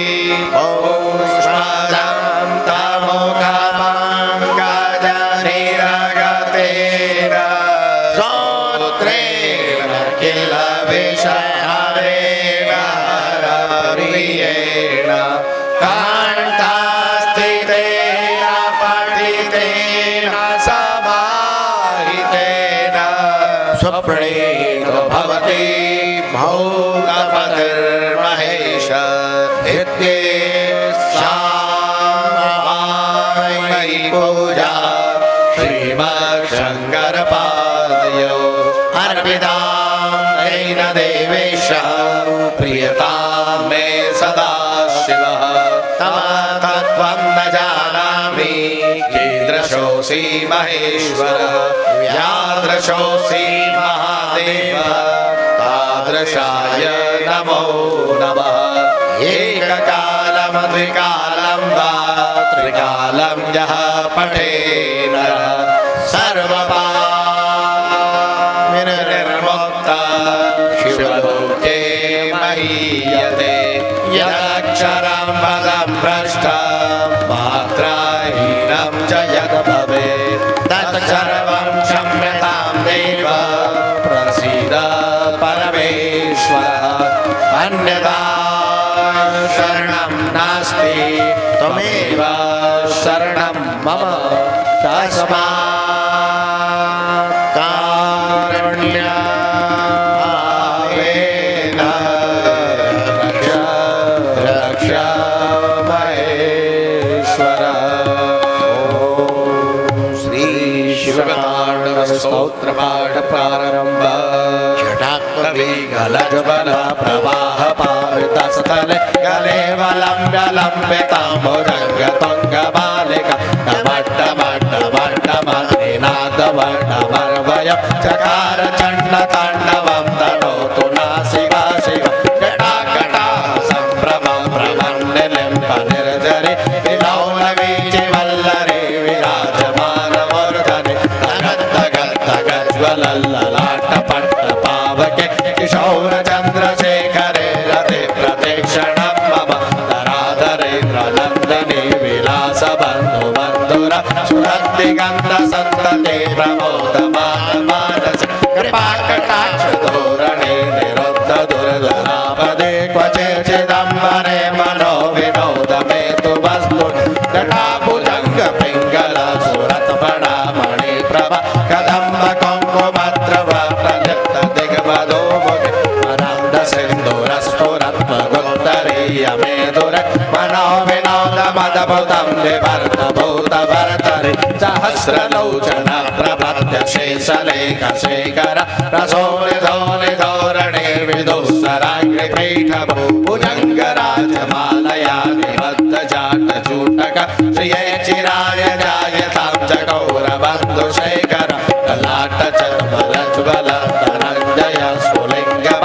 पुष्पादं तमोघमाङ्गजनिरगतेन स्तोत्रेण किल विषहरेण हरियेण काण्ठस्थितेन पठितेन समाहितेन स्वप्रणीतो भवति भौगपतिर्महेश इत्येषामयि पूजा श्रीमच्छङ्करपादयो अर्पितां तेन देवेश प्रियतां मे सदा शिवः तव तत्त्वं न जानामि कीदृशोऽसि महेश्वर यादृशोऽसि महादेव तादृशाय नमो नमः एककालं द्विकालं वा त्रिकालं यः पठेत् सर्वपापनिर्मुक्तः शिवलोके महीयते यदक्षरं पदं भ्रष्टं मात्राहीनं च यद् भवेत् तत्सर्वं क्षम्यतां देव प्रसीद परमेश्वर अन्यथा शरणं नास्ति त्वमेव शरणं मम तस्मात् कारुण्यावेन रक्ष महेश्वर। श्री शिवताण्डव स्तोत्र पाठ प्रारंभ। पृथ्वी गलज्वल प्रवाह पावित स्थले गले वलम्ब्य लम्बिताम्बुजङ्ग तुङ्गबालिका डमड्डमड्डमड्डमन्निनादवड्डमर्वय चकार चण्डताण्डवं तनोतु नासिका शिव जटाकटा सम्भ्रमं भ्रमण्डिलिम्ब निर्जरे विलौलवीचिवल्लरे विराजमानमूर्धने तगद्दगद्दगज्ज्वलल्ललाटपट्टपावके किशोरचन्द्रशेखरे रते प्रतीक्षणं मम धराधरेन्द्रनन्दने विलासबन्धुबन्धुर सुरद्दिगन्धसन्तते प्रमोदमानमानस कृपाकटाक्षधोरणे निरुद्धदुर्धरापदे क्वचिच्चिदम्बरे मनो विनोदमे तु वस्तु जटाभुजङ्गपिङ्गल सुरत्फणामणि प्रभा कदम्ब कुङ्कुमद्रव प्रलिप्त दिग्वधो मुखे मरान्दसिन्दूरस्फुरत्मगोत्तरीयमेधुर मनो विनोदमदभुतं विवर्तभूतभर्तरि सहस्रलोचन प्रपद्य शेषलेखशेखर रसोनिधोनिधोरणे विदुःसराङ्घ्रिपीठभो भुजङ्गराजमालया निबद्धजाटचूटक श्रिये चिराय जायतां चकौरबन्धुशेखर ललाटचर्मलज्वल धनञ्जय स्फुलिङ्गम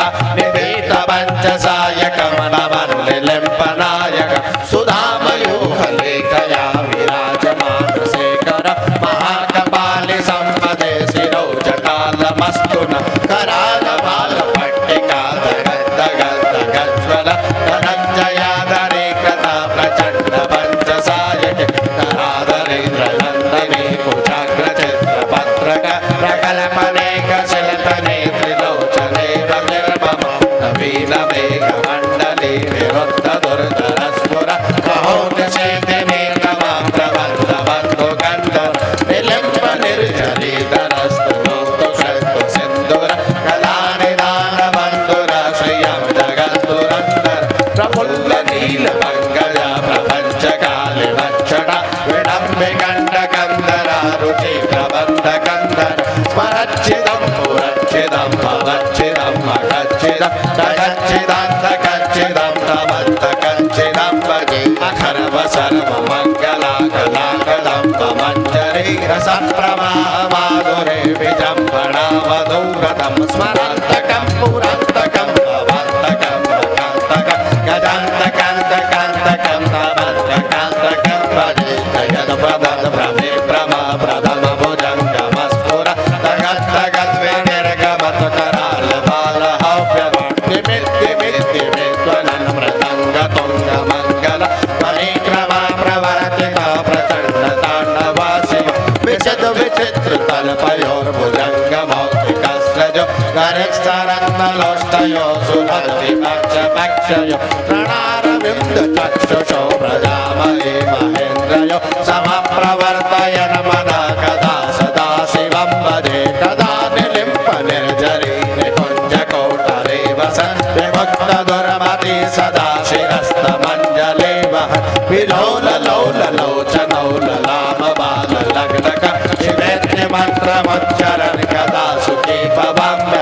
निवेदितपञ्चसायकमनवल्लिलिम्पनायक सुधामयूखलेखया विराजमानशेखर महाकपालि सम्पदे शिरो जटालमस्तु न करालबालपट्टिका दगद्दगद्दगज्ज्वल धनञ्जयाधरे कृता प्रचण्ड पञ्चसायक धराधरेन्द्रनन्दिनी कुचाग्रचित्रपत्रक प्रकल्पनेक शिल्पने त्रिलोचने रविर्मम नवीनमेघमण्डले विरुद्धदुर्धरस्फुर कहोनिषेतिमेघमां प्रबन्धबन्धुगन्धर निलिम्ब निर्जलितरस्तु नोस्तु शन्तु सिन्दुर कलानिदानबन्धुर श्रियं जगद्दुरन्धर प्रफुल्ल नीलपङ्कज प्रपञ्चकालिवक्षट विडम्बिकण्डकन्धर रुचि प्रबन्धकन्धर स्मरच्छिदं पुरच्छिदं भवच्छिदं मगच्छिदं तगच्छिदन्तकच्छिदं तमन्तकच्छिदं भजे अखर्व सर्वमङ्गलाकलाकदम्बमञ्जरे रसप्रवाहमाधुरे विजम्भणावधूरतं स्मरन्तकं पुरन्तकं भवन्तकं मकन्तकं गजान्तकन्तकन्तकं तमन्तकान्तकं भजे जयद्भ्रमद भ्रमे भ्रम प्रथम भुजङ्गमस्फुर तगद्दगद्विनिर्गमत करालबालहव्यवर्तिमित्तिमित्तिमित्त्वनन् मृदङ्गतुङ्गमङ्गल परिक्रमा प्रवर्तिता प्रचण्डताण्डवासिव विचित विचित्रतल्पयोर्भुजङ्गमौक्तिकस्रजो गरिष्ठरत्नलोष्टयो सुहद्विपक्षपक्षयो प्रणारविन्दचक्षुषो प्रजामहे महेन्द्रयो समप्रवर्तयन् मनः कदा सदा शिवं भजे कदा निलिम्प निर्जरे निकुञ्जकोटरे वसन् विमुक्तदुर्मति सदा शिरस्तमञ्जले वहन् विलोललोललोचनौ ललामबाललग्नक शिवेत्यमन्त्रमुच्चरन् कदा सुखी भवाम्य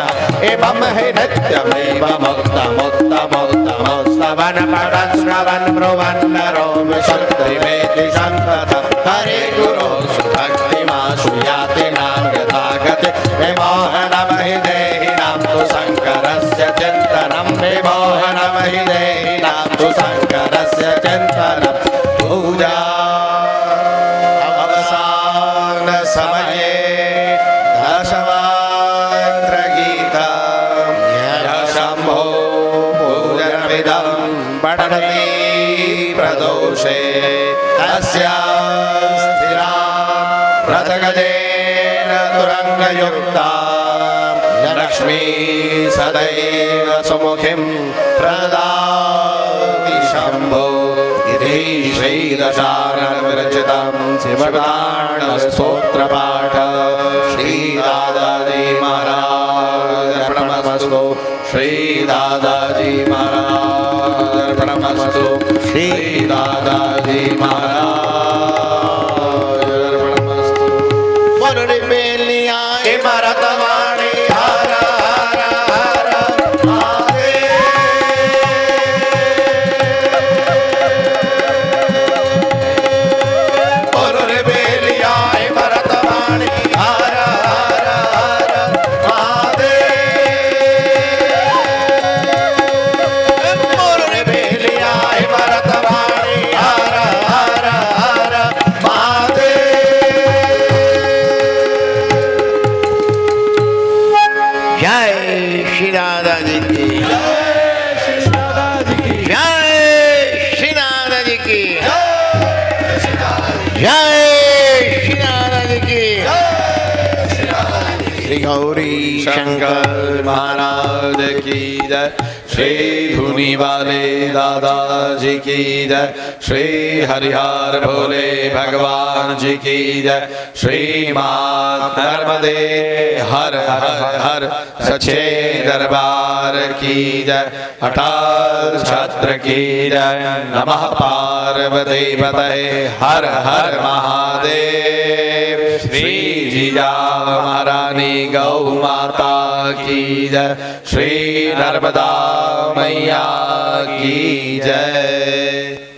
एवं हि नित्यमेव मुक्तमुत्तमुत्तमोत्तमोत्सवन् पठन् श्रवन् ब्रुवन् नरो विशुद्धिमेति सन्ततं हरे गुरो सुभक्तिमाशु याति नाम यथागति विमोहनमहि देहिनां तु शङ्करस्य चिन्तनं विमोहनमहि देहिनां तु शङ्करस्य चिन्तनं पूजा अवसान समये दशवाग्रगीतं शम्भो पूजनमिदं पठति प्रदोषे तस्या स्थिरा रथगजेन तुरङ्गयुक्ता लक्ष्मी सदैव सुमुखीं प्रददाति शम्भो इति श्रीदशाननविरचितं शिवपुराणस्तोत्रपाठ श्रीदादाजी महाराज अर्पणमस्तु श्रीदादाजी महाराज अर्पणमस्तु श्रीदादाजी महाराज अर्पणमस्तु बोलो रे बेलिया इमरतवाणी हर हर हर श्री राधा जी की जय श्री राधा जी की जय श्री राधा जी की जय श्री राधा जी की श्री गौरी शंकर महाराज की जय श्री धुनी वाले दादाजी की जय श्री हरिहर भोले भगवान जी की जय श्री मात नर्मदे हर हर हर सच्चे दरबार की जय अटल छत्र की जय नमः पार्वती पतये हर हर महादेव श्री जीजा महारानी गौ माता की जय श्री नर्मदा मैया की जय।